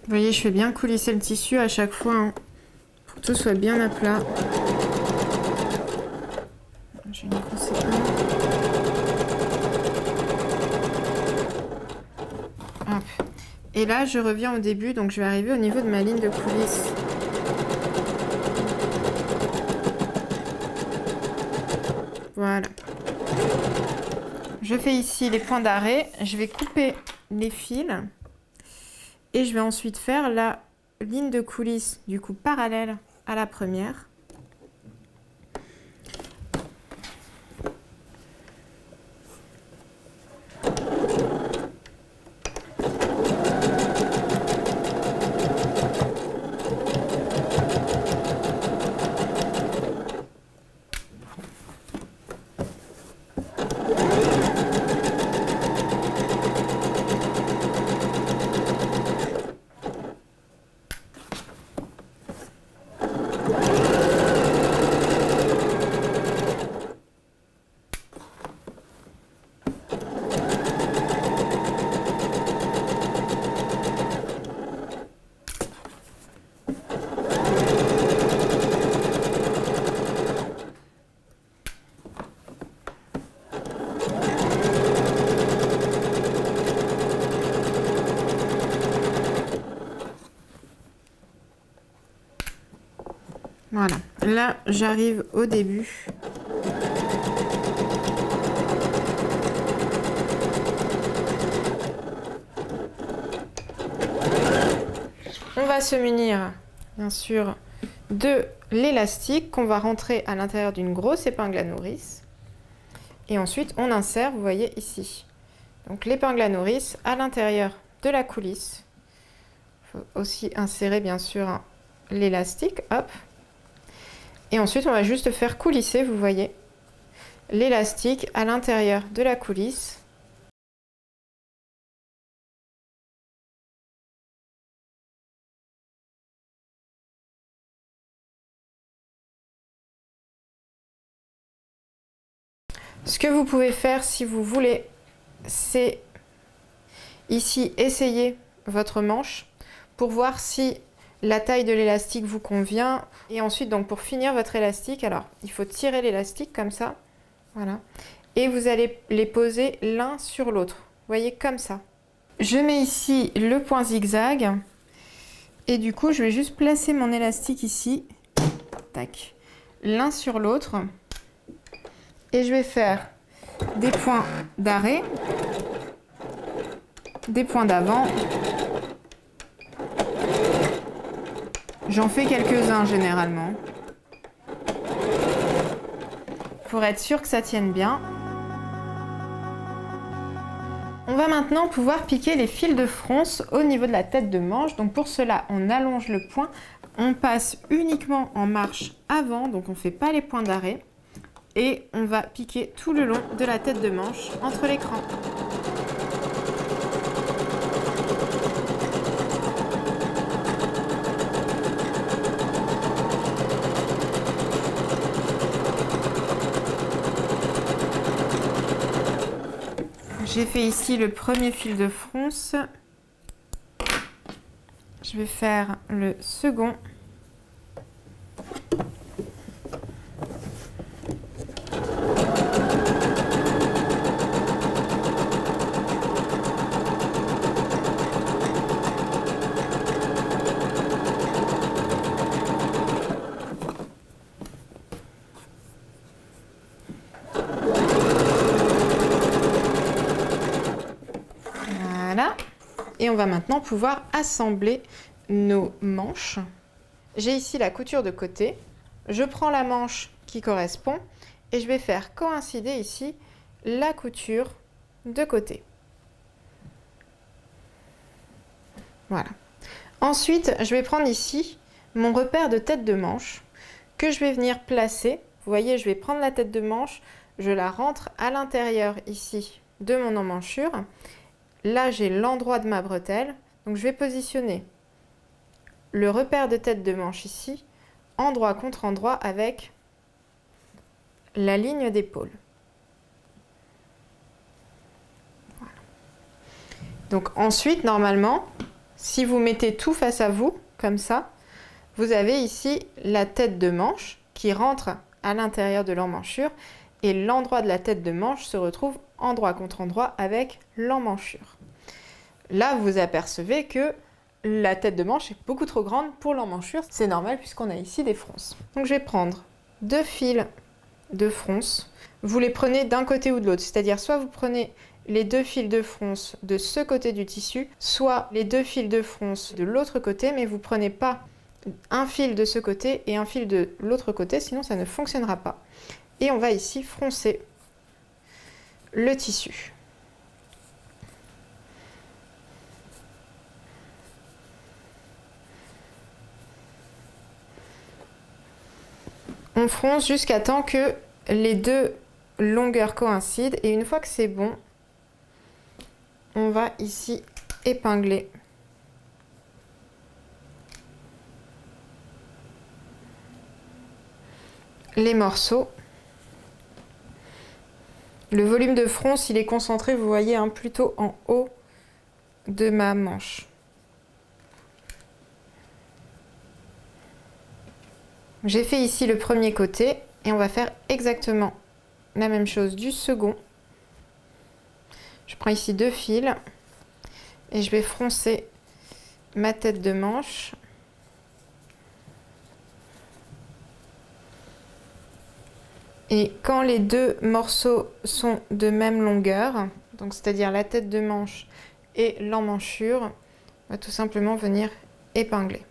Vous voyez, je fais bien coulisser le tissu à chaque fois pour que tout soit bien à plat. J'ai une grosse épingle. Hop. Et là, je reviens au début, donc je vais arriver au niveau de ma ligne de coulisse. Voilà. Je fais ici les points d'arrêt. Je vais couper les fils. Et je vais ensuite faire la ligne de coulisse du coup parallèle à la première. Voilà, là j'arrive au début. On va se munir, bien sûr, de l'élastique qu'on va rentrer à l'intérieur d'une grosse épingle à nourrice. Et ensuite, on insère, vous voyez ici. Donc l'épingle à nourrice à l'intérieur de la coulisse. Il faut aussi insérer bien sûr l'élastique, hop. Et ensuite on va juste faire coulisser, vous voyez, l'élastique à l'intérieur de la coulisse. Ce que vous pouvez faire si vous voulez, c'est ici essayer votre manche pour voir si la taille de l'élastique vous convient. Et ensuite, donc pour finir votre élastique, alors il faut tirer l'élastique comme ça, voilà. Et vous allez les poser l'un sur l'autre, vous voyez, comme ça. Je mets ici le point zigzag et du coup, je vais juste placer mon élastique ici, tac, l'un sur l'autre. Et je vais faire des points d'arrêt, des points d'avant. J'en fais quelques-uns généralement, pour être sûr que ça tienne bien. On va maintenant pouvoir piquer les fils de fronce au niveau de la tête de manche. Donc pour cela, on allonge le point, on passe uniquement en marche avant, donc on ne fait pas les points d'arrêt. Et on va piquer tout le long de la tête de manche entre les crans. J'ai fait ici le premier fil de fronce. Je vais faire le second. Et on va maintenant pouvoir assembler nos manches. J'ai ici la couture de côté. Je prends la manche qui correspond et je vais faire coïncider ici la couture de côté. Voilà. Ensuite, je vais prendre ici mon repère de tête de manche que je vais venir placer. Vous voyez, je vais prendre la tête de manche, je la rentre à l'intérieur ici de mon emmanchure. Là, j'ai l'endroit de ma bretelle, donc je vais positionner le repère de tête de manche ici, endroit contre endroit avec la ligne d'épaule. Voilà. Donc ensuite, normalement, si vous mettez tout face à vous, comme ça, vous avez ici la tête de manche qui rentre à l'intérieur de l'emmanchure et l'endroit de la tête de manche se retrouve endroit contre endroit avec l'emmanchure. Là, vous apercevez que la tête de manche est beaucoup trop grande pour l'emmanchure. C'est normal puisqu'on a ici des fronces. Donc je vais prendre 2 fils de fronce. Vous les prenez d'un côté ou de l'autre. C'est-à-dire soit vous prenez les 2 fils de fronce de ce côté du tissu, soit les 2 fils de fronce de l'autre côté, mais vous ne prenez pas un fil de ce côté et un fil de l'autre côté, sinon ça ne fonctionnera pas. Et on va ici froncer le tissu. On fronce jusqu'à temps que les deux longueurs coïncident et une fois que c'est bon, on va ici épingler les morceaux. Le volume de fronce, il est concentré, vous voyez, hein, plutôt en haut de ma manche. J'ai fait ici le premier côté et on va faire exactement la même chose du second. Je prends ici 2 fils et je vais froncer ma tête de manche. Et quand les deux morceaux sont de même longueur, donc c'est-à-dire la tête de manche et l'emmanchure, on va tout simplement venir épingler.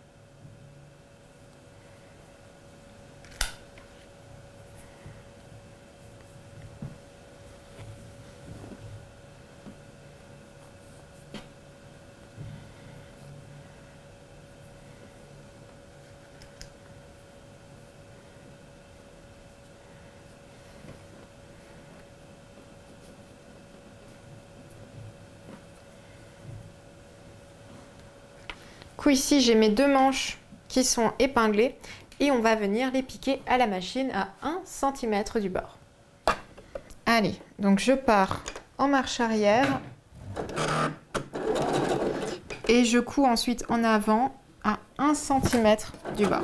Du coup, ici, j'ai mes 2 manches qui sont épinglées et on va venir les piquer à la machine à 1 cm du bord. Allez, donc je pars en marche arrière et je couds ensuite en avant à 1 cm du bord.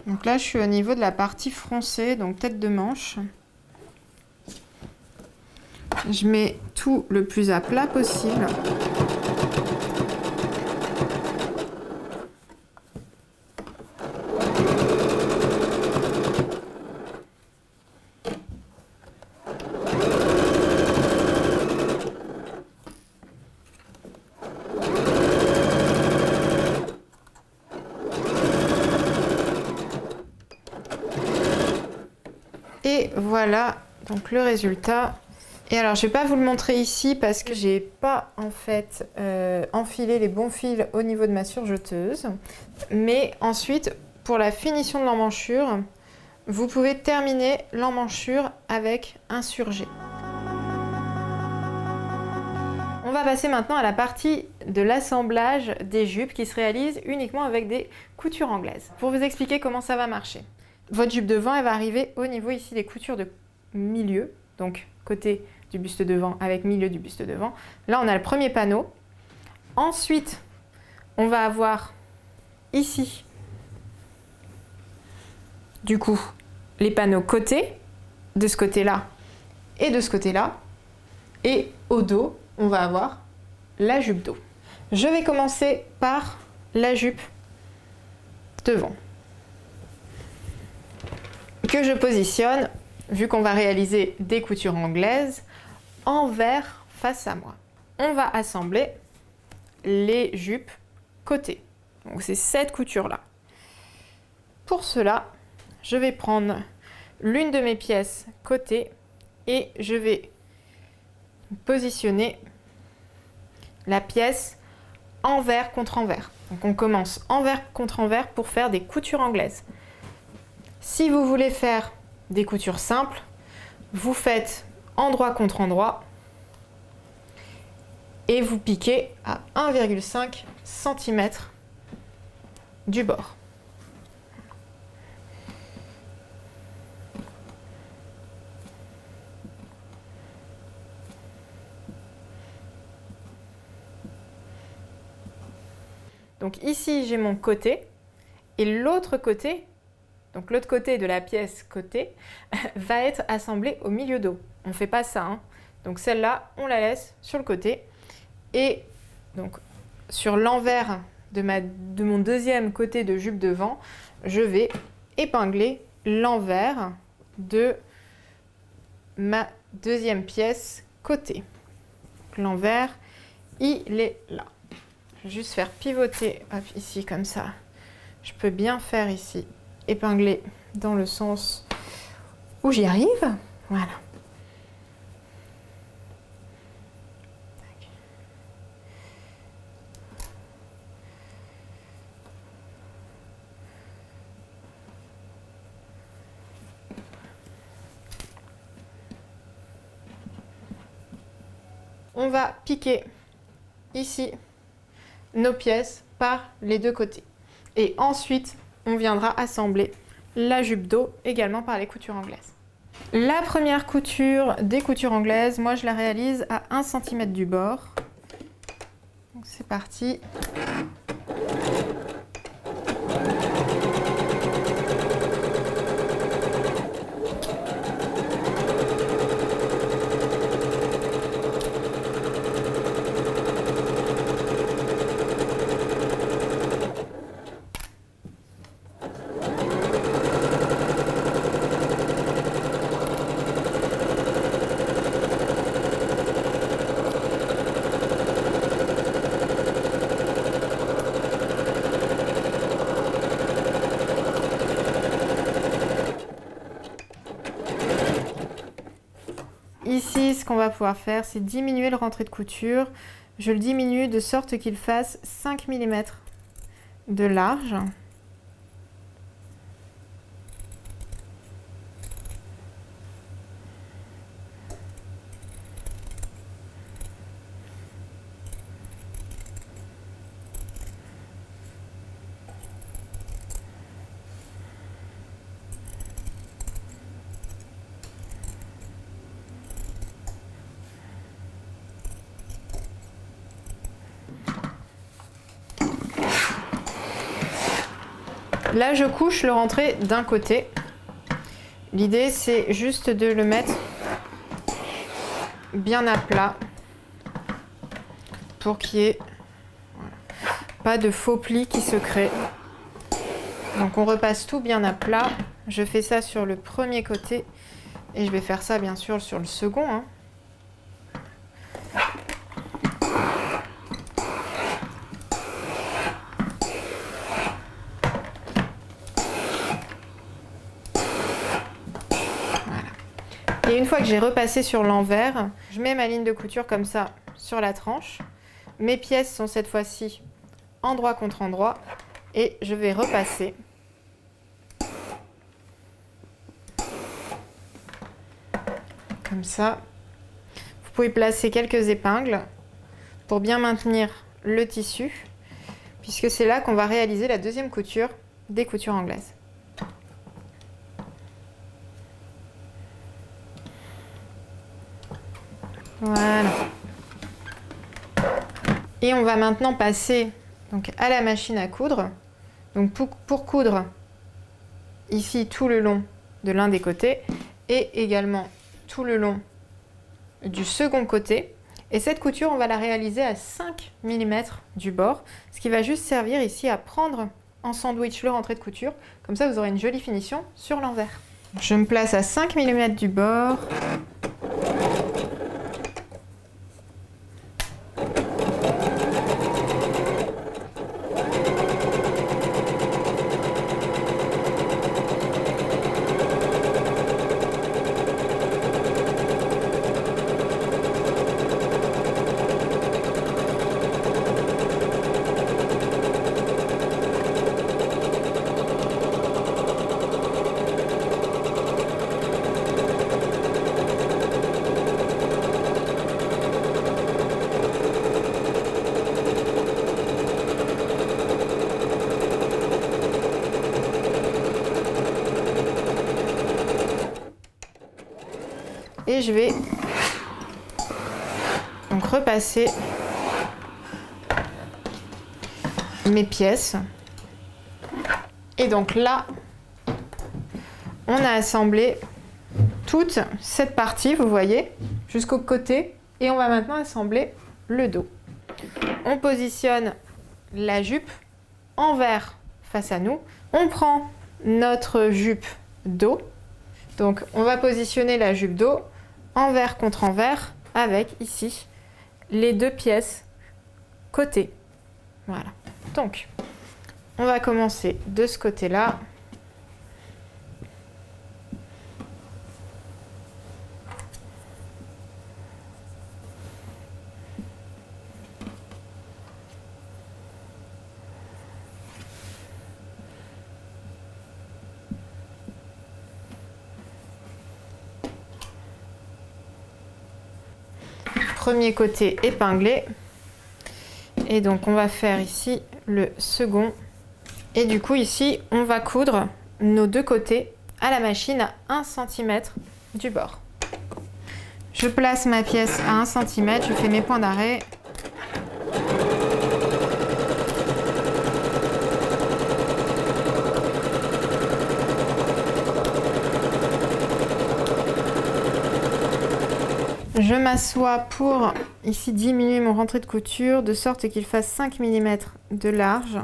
Donc là, je suis au niveau de la partie froncée, donc tête de manche. Je mets tout le plus à plat possible. Et voilà donc le résultat. Et alors je vais pas vous le montrer ici parce que j'ai pas en fait enfilé les bons fils au niveau de ma surjeteuse. Mais ensuite pour la finition de l'emmanchure, vous pouvez terminer l'emmanchure avec un surjet. On va passer maintenant à la partie de l'assemblage des jupes qui se réalise uniquement avec des coutures anglaises. Pour vous expliquer comment ça va marcher. Votre jupe devant, elle va arriver au niveau ici des coutures de milieu, donc côté du buste devant avec milieu du buste devant. Là, on a le premier panneau. Ensuite, on va avoir ici, du coup, les panneaux côté, de ce côté-là et de ce côté-là. Et au dos, on va avoir la jupe dos. Je vais commencer par la jupe devant, que je positionne, vu qu'on va réaliser des coutures anglaises, envers face à moi. On va assembler les jupes côté. Donc c'est cette couture-là. Pour cela, je vais prendre l'une de mes pièces côté et je vais positionner la pièce envers contre envers. Donc on commence envers contre envers pour faire des coutures anglaises. Si vous voulez faire des coutures simples, vous faites endroit contre endroit et vous piquez à 1,5 cm du bord. Donc ici j'ai mon côté et l'autre côté, donc l'autre côté de la pièce côté, va être assemblé au milieu dos. On ne fait pas ça, hein. Donc celle-là, on la laisse sur le côté. Et donc sur l'envers de mon deuxième côté de jupe devant, je vais épingler l'envers de ma deuxième pièce côté. L'envers, il est là. Je vais juste faire pivoter hop, ici comme ça. Je peux bien faire ici, épingler dans le sens où j'y arrive. Voilà. On va piquer ici nos pièces par les deux côtés. Et ensuite, on viendra assembler la jupe dos également par les coutures anglaises. La première couture des coutures anglaises, moi je la réalise à 1 cm du bord. C'est parti. ici, ce qu'on va pouvoir faire, c'est diminuer le rentré de couture. Je le diminue de sorte qu'il fasse 5 mm de large. Là, je couche le rentré d'un côté. L'idée, c'est juste de le mettre bien à plat pour qu'il n'y ait pas de faux plis qui se créent. Donc, on repasse tout bien à plat. Je fais ça sur le premier côté et je vais faire ça, bien sûr, sur le second, hein. Et une fois que j'ai repassé sur l'envers, je mets ma ligne de couture comme ça sur la tranche. Mes pièces sont cette fois-ci endroit contre endroit et je vais repasser. Comme ça. Vous pouvez placer quelques épingles pour bien maintenir le tissu, puisque c'est là qu'on va réaliser la deuxième couture des coutures anglaises. Voilà. Et on va maintenant passer donc à la machine à coudre. Donc pour coudre ici tout le long de l'un des côtés et également tout le long du second côté. Et cette couture, on va la réaliser à 5 mm du bord, ce qui va juste servir ici à prendre en sandwich le rentré de couture. Comme ça, vous aurez une jolie finition sur l'envers. Je me place à 5 mm du bord. Et je vais donc repasser mes pièces. Et donc là, on a assemblé toute cette partie, vous voyez, jusqu'au côté. Et on va maintenant assembler le dos. On positionne la jupe envers face à nous. On prend notre jupe dos. Donc on va positionner la jupe dos envers contre envers avec ici les deux pièces côté. Voilà. Donc on va commencer de ce côté-là. Premier côté épinglé et donc on va faire ici le second et du coup ici on va coudre nos deux côtés à la machine à 1 cm du bord. Je place ma pièce à 1 cm, je fais mes points d'arrêt. Je m'assois pour ici diminuer mon rentré de couture de sorte qu'il fasse 5 mm de large.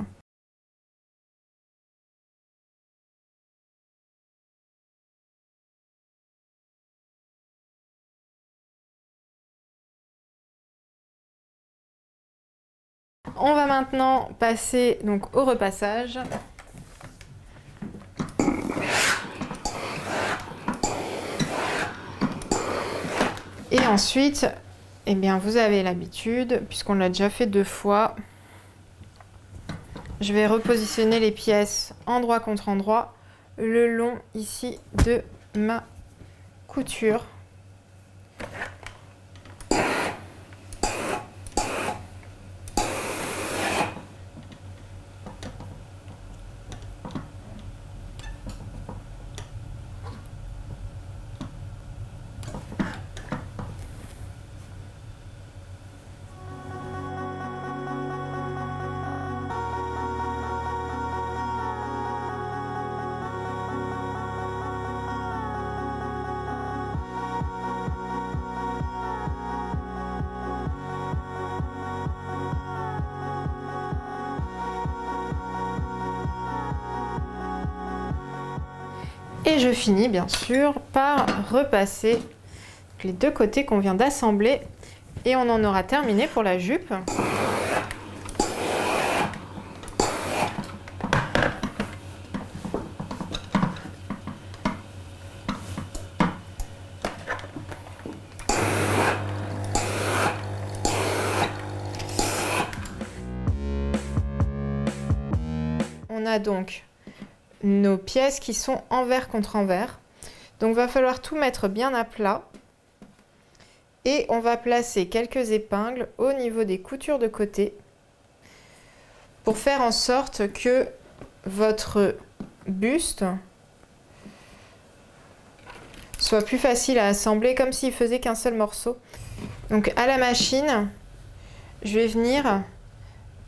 On va maintenant passer donc au repassage. ensuite, eh bien, vous avez l'habitude, puisqu'on l'a déjà fait 2 fois, je vais repositionner les pièces endroit contre endroit le long ici de ma couture. Et je finis bien sûr par repasser les 2 côtés qu'on vient d'assembler et on en aura terminé pour la jupe. On a donc nos pièces qui sont envers contre envers. Donc, va falloir tout mettre bien à plat. Et on va placer quelques épingles au niveau des coutures de côté pour faire en sorte que votre buste soit plus facile à assembler, comme s'il faisait qu'un seul morceau. Donc, à la machine, je vais venir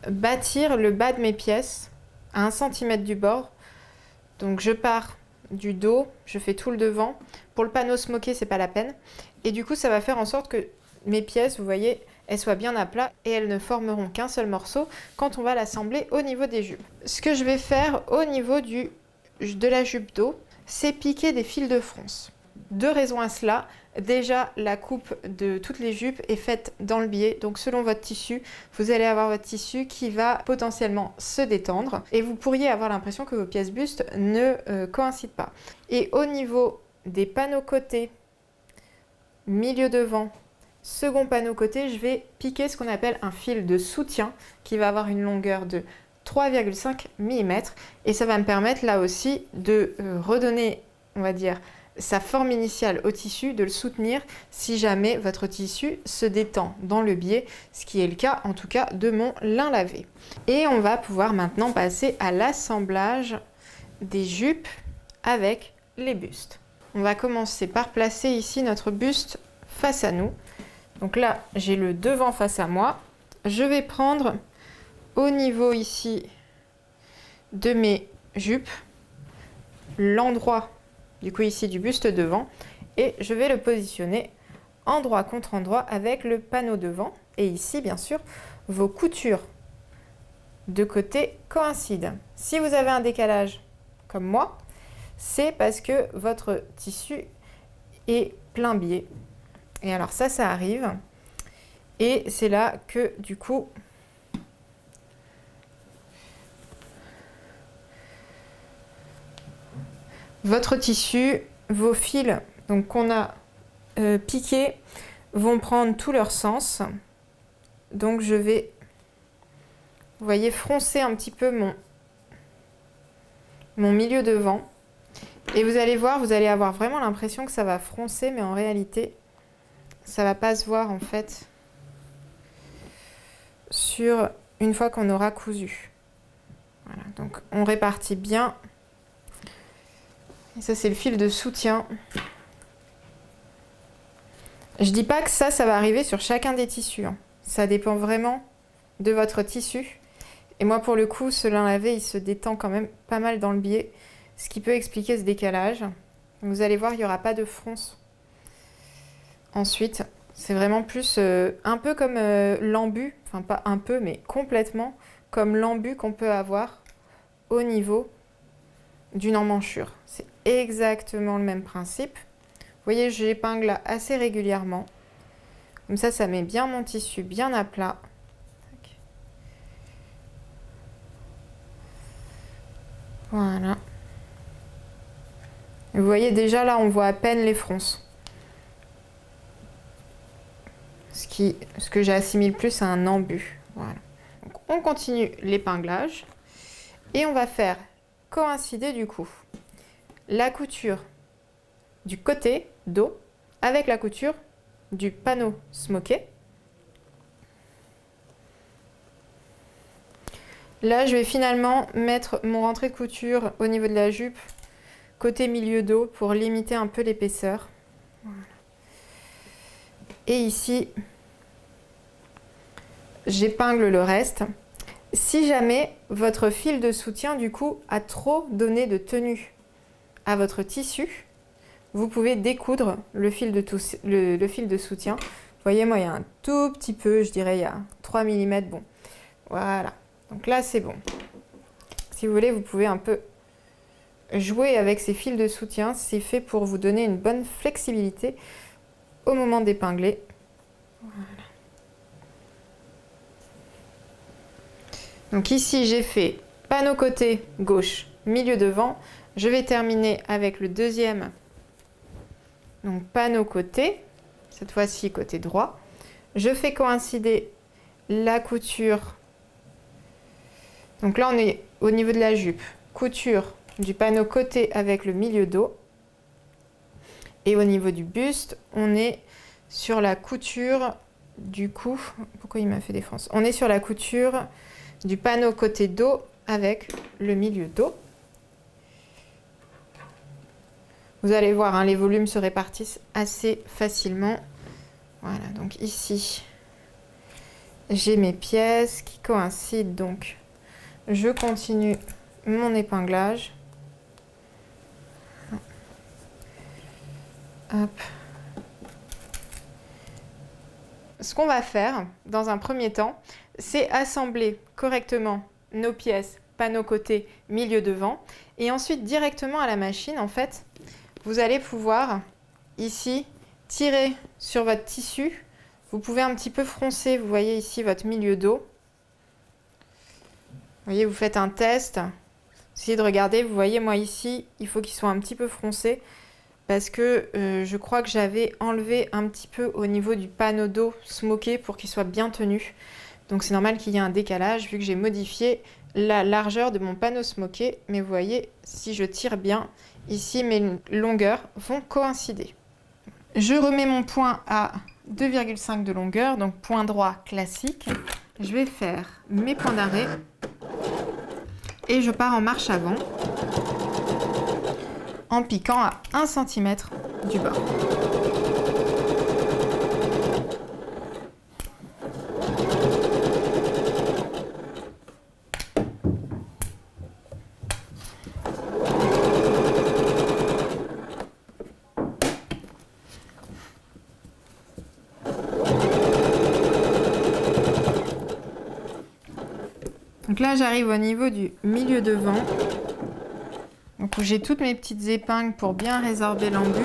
bâtir le bas de mes pièces à 1 cm du bord. Donc je pars du dos, je fais tout le devant. Pour le panneau smoké, c'est pas la peine. Et du coup, ça va faire en sorte que mes pièces, vous voyez, elles soient bien à plat et elles ne formeront qu'un seul morceau quand on va l'assembler au niveau des jupes. Ce que je vais faire au niveau de la jupe dos, c'est piquer des fils de fronce. 2 raisons à cela. Déjà, la coupe de toutes les jupes est faite dans le biais, donc selon votre tissu, vous allez avoir votre tissu qui va potentiellement se détendre et vous pourriez avoir l'impression que vos pièces bustes ne coïncident pas. Et au niveau des panneaux côtés, milieu devant, second panneau côté, je vais piquer ce qu'on appelle un fil de soutien qui va avoir une longueur de 3,5 mm et ça va me permettre là aussi de redonner, on va dire, sa forme initiale au tissu, de le soutenir si jamais votre tissu se détend dans le biais, ce qui est le cas en tout cas de mon lin lavé. Et on va pouvoir maintenant passer à l'assemblage des jupes avec les bustes. On va commencer par placer ici notre buste face à nous. Donc là, j'ai le devant face à moi. Je vais prendre au niveau ici de mes jupes l'endroit du coup ici du buste devant et je vais le positionner endroit contre endroit avec le panneau devant et ici bien sûr vos coutures de côté coïncident. Si vous avez un décalage comme moi, c'est parce que votre tissu est plein biais et alors ça arrive et c'est là que du coup votre tissu, vos fils donc qu'on a piqués vont prendre tout leur sens. Donc je vais, vous voyez, froncer un petit peu mon milieu devant. Et vous allez voir, vous allez avoir vraiment l'impression que ça va froncer, mais en réalité, ça va pas se voir en fait sur une fois qu'on aura cousu. Voilà, donc on répartit bien. Et ça, c'est le fil de soutien. Je dis pas que ça va arriver sur chacun des tissus. Hein. Ça dépend vraiment de votre tissu. Et moi, pour le coup, ce lin lavé, il se détend quand même pas mal dans le biais, ce qui peut expliquer ce décalage. Vous allez voir, il n'y aura pas de fronce. Ensuite, c'est vraiment plus un peu comme l'embu, enfin pas un peu, mais complètement comme l'embu qu'on peut avoir au niveau d'une emmanchure. C'est exactement le même principe. Vous voyez, j'épingle assez régulièrement. Comme ça met bien mon tissu bien à plat. Voilà. Vous voyez déjà là, on voit à peine les fronces. ce que j'assimile plus à un embu. Voilà. Donc, on continue l'épinglage et on va faire coïncider du coup la couture du côté dos avec la couture du panneau smoké. Là, je vais finalement mettre mon rentré de couture au niveau de la jupe côté milieu dos pour limiter un peu l'épaisseur. Voilà. Et ici, j'épingle le reste. Si jamais votre fil de soutien du coup a trop donné de tenue à votre tissu, vous pouvez découdre le fil de soutien. Vous voyez, moi, il y a un tout petit peu, je dirais, il y a 3 mm. Bon, voilà. Donc là, c'est bon. Si vous voulez, vous pouvez un peu jouer avec ces fils de soutien. C'est fait pour vous donner une bonne flexibilité au moment d'épingler. Voilà. Donc ici, j'ai fait panneau côté gauche, milieu devant. Je vais terminer avec le deuxième. Donc panneau côté, cette fois-ci côté droit. Je fais coïncider la couture. Donc là, on est au niveau de la jupe. Couture du panneau côté avec le milieu dos. Et au niveau du buste, on est sur la couture du cou. Pourquoi il m'a fait des frances? On est sur la couture du panneau côté dos avec le milieu dos. Vous allez voir, hein, les volumes se répartissent assez facilement. Voilà, donc ici, j'ai mes pièces qui coïncident. Donc, je continue mon épinglage. Hop. Ce qu'on va faire, dans un premier temps, c'est assembler correctement nos pièces, panneau côté, milieu devant. Et ensuite, directement à la machine, en fait, vous allez pouvoir, ici, tirer sur votre tissu. Vous pouvez un petit peu froncer, vous voyez ici votre milieu dos. Vous voyez, vous faites un test. Essayez de regarder, vous voyez, moi ici, il faut qu'il soit un petit peu froncé. Parce que je crois que j'avais enlevé un petit peu au niveau du panneau dos smoké pour qu'il soit bien tenu. Donc c'est normal qu'il y ait un décalage vu que j'ai modifié la largeur de mon panneau smoké. Mais vous voyez, si je tire bien, ici mes longueurs vont coïncider. Je remets mon point à 2,5 de longueur, donc point droit classique. Je vais faire mes points d'arrêt et je pars en marche avant en piquant à 1 cm du bas. Donc là, j'arrive au niveau du milieu devant. Donc j'ai toutes mes petites épingles pour bien résorber l'embu.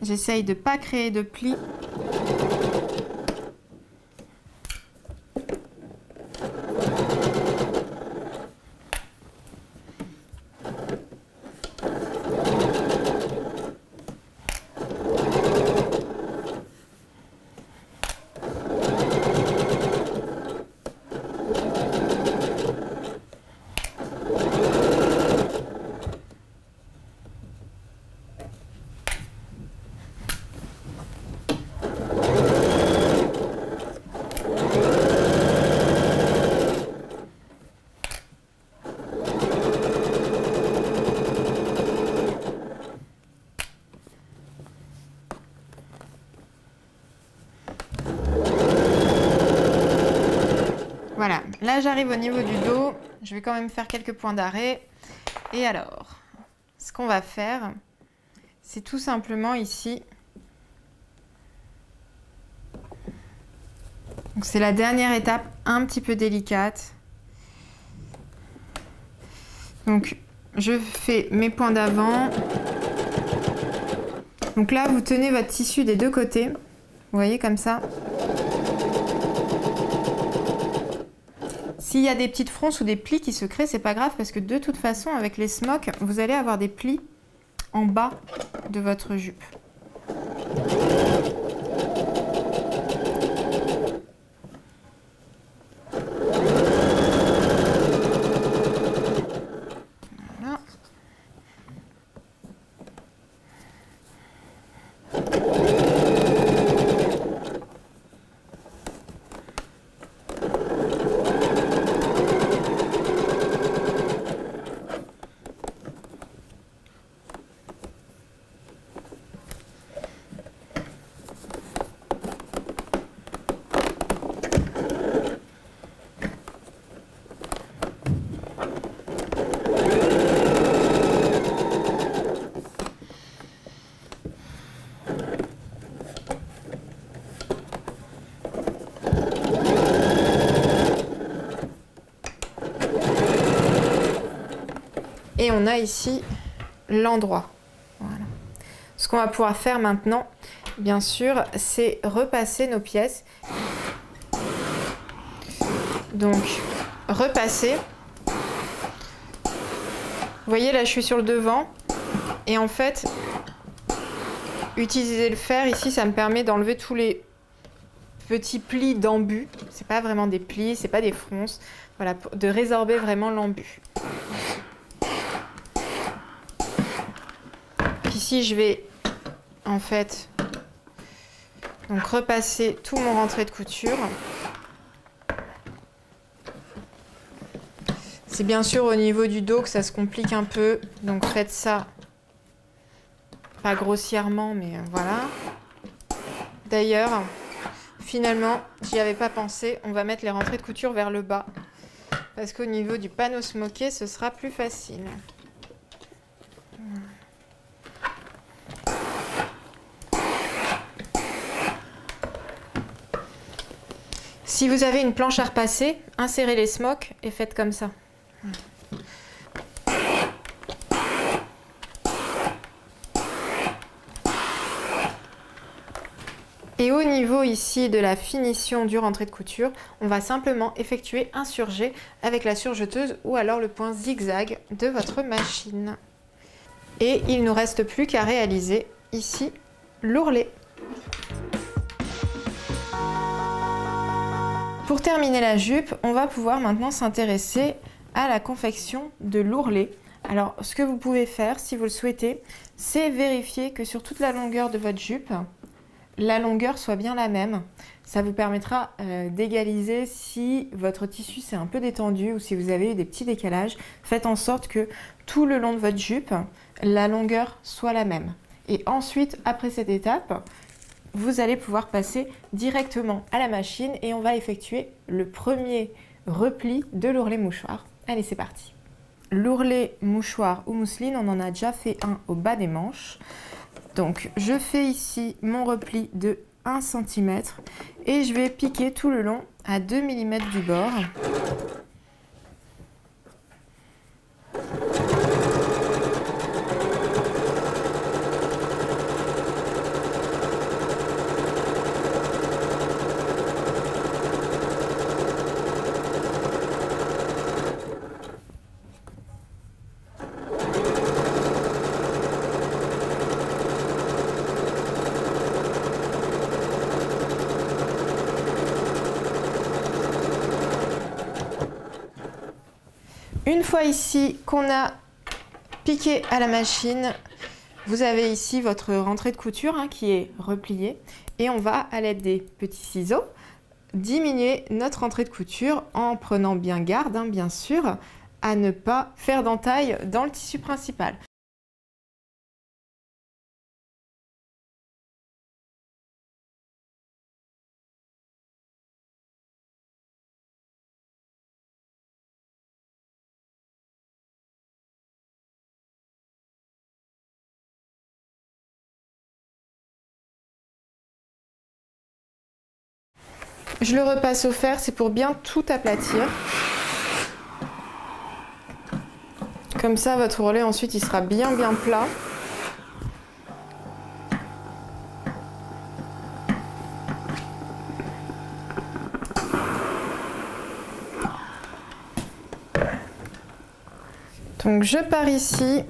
J'essaye de ne pas créer de plis. Voilà, là j'arrive au niveau du dos, je vais quand même faire quelques points d'arrêt. Et alors, ce qu'on va faire, c'est tout simplement ici. Donc c'est la dernière étape un petit peu délicate. Donc je fais mes points d'avant. Donc là vous tenez votre tissu des deux côtés, vous voyez comme ça. S'il y a des petites fronces ou des plis qui se créent, c'est pas grave parce que de toute façon, avec les smocks, vous allez avoir des plis en bas de votre jupe. Et on a ici l'endroit. Voilà. Ce qu'on va pouvoir faire maintenant, bien sûr, c'est repasser nos pièces. Donc, repasser. Vous voyez, là, je suis sur le devant. Et en fait, utiliser le fer, ici, ça me permet d'enlever tous les petits plis d'embut. C'est pas vraiment des plis, c'est pas des fronces. Voilà, de résorber vraiment l'embut. Ici, je vais, en fait, donc repasser tout mon rentré de couture. C'est bien sûr au niveau du dos que ça se complique un peu, donc faites ça, pas grossièrement, mais voilà. D'ailleurs, finalement, j'y avais pas pensé, on va mettre les rentrées de couture vers le bas, parce qu'au niveau du panneau smoké, ce sera plus facile. Si vous avez une planche à repasser, insérez les smocks et faites comme ça. Et au niveau ici de la finition du rentré de couture, on va simplement effectuer un surjet avec la surjeteuse ou alors le point zigzag de votre machine. Et il ne nous reste plus qu'à réaliser ici l'ourlet. Pour terminer la jupe, on va pouvoir maintenant s'intéresser à la confection de l'ourlet. Alors, ce que vous pouvez faire, si vous le souhaitez, c'est vérifier que sur toute la longueur de votre jupe, la longueur soit bien la même. Ça vous permettra d'égaliser si votre tissu s'est un peu détendu ou si vous avez eu des petits décalages. Faites en sorte que tout le long de votre jupe, la longueur soit la même. Et ensuite, après cette étape, vous allez pouvoir passer directement à la machine et on va effectuer le premier repli de l'ourlet mouchoir. Allez, c'est parti. L'ourlet mouchoir ou mousseline, on en a déjà fait un au bas des manches. Donc, je fais ici mon repli de 1 cm et je vais piquer tout le long à 2 mm du bord. Une fois ici qu'on a piqué à la machine, vous avez ici votre rentrée de couture qui est repliée et on va, à l'aide des petits ciseaux, diminuer notre rentrée de couture en prenant bien garde, bien sûr, à ne pas faire d'entaille dans le tissu principal. Je le repasse au fer, c'est pour bien tout aplatir. Comme ça, votre ourlet, ensuite, il sera bien plat. Donc, je pars ici.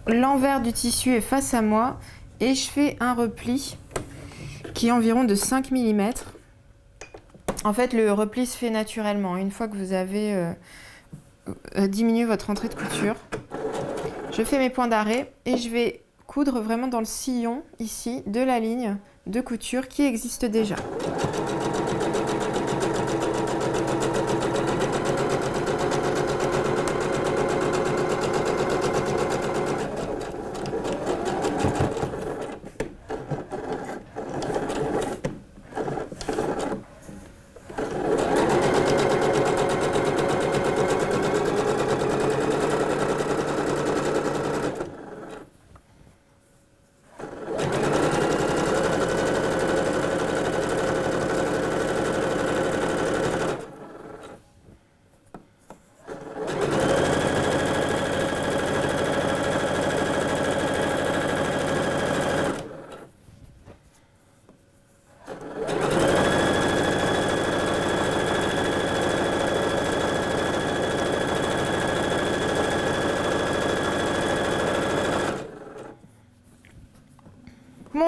L'envers du tissu est face à moi et je fais un repli qui est environ de 5 mm. En fait, le repli se fait naturellement une fois que vous avez diminué votre rentrée de couture. Je fais mes points d'arrêt et je vais coudre vraiment dans le sillon ici de la ligne de couture qui existe déjà.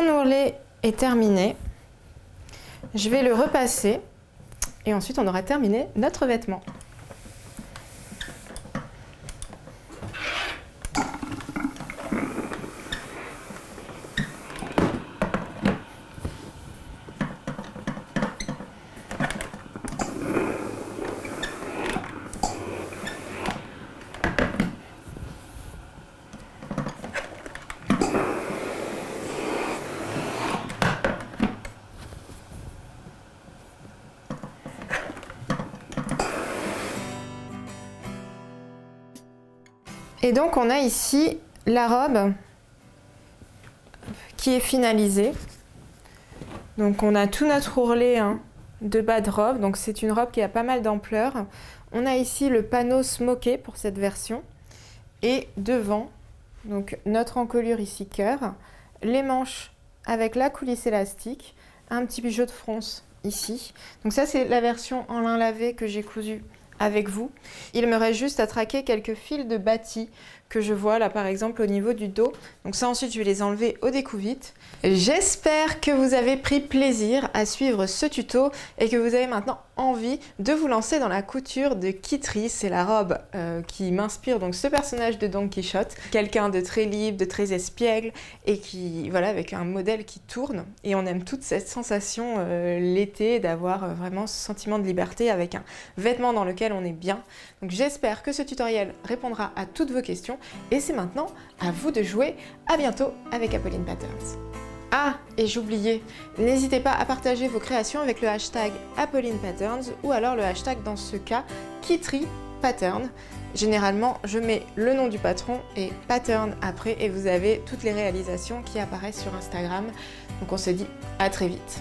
mon ourlet est terminé. Je vais le repasser et ensuite on aura terminé notre vêtement. Et donc on a ici la robe qui est finalisée. Donc on a tout notre ourlet de bas de robe, donc c'est une robe qui a pas mal d'ampleur. On a ici le panneau smoké pour cette version. Et devant, donc notre encolure ici cœur, les manches avec la coulisse élastique, un petit bijou de fronce ici. Donc ça c'est la version en lin lavé que j'ai cousu avec vous. Il me reste juste à traquer quelques fils de bâti que je vois là par exemple au niveau du dos. Donc ça ensuite je vais les enlever au découvite. J'espère que vous avez pris plaisir à suivre ce tuto et que vous avez maintenant envie de vous lancer dans la couture de Kitri. C'est la robe qui m'inspire donc ce personnage de Don Quichotte, quelqu'un de très libre, de très espiègle et qui voilà avec un modèle qui tourne, et on aime toute cette sensation l'été d'avoir vraiment ce sentiment de liberté avec un vêtement dans lequel on est bien. Donc j'espère que ce tutoriel répondra à toutes vos questions et c'est maintenant à vous de jouer. À bientôt avec Apolline Patterns. Ah, et j'oubliais, n'hésitez pas à partager vos créations avec le hashtag Apolline Patterns ou alors le hashtag dans ce cas Kitri Pattern. Généralement, je mets le nom du patron et pattern après et vous avez toutes les réalisations qui apparaissent sur Instagram. Donc on se dit à très vite.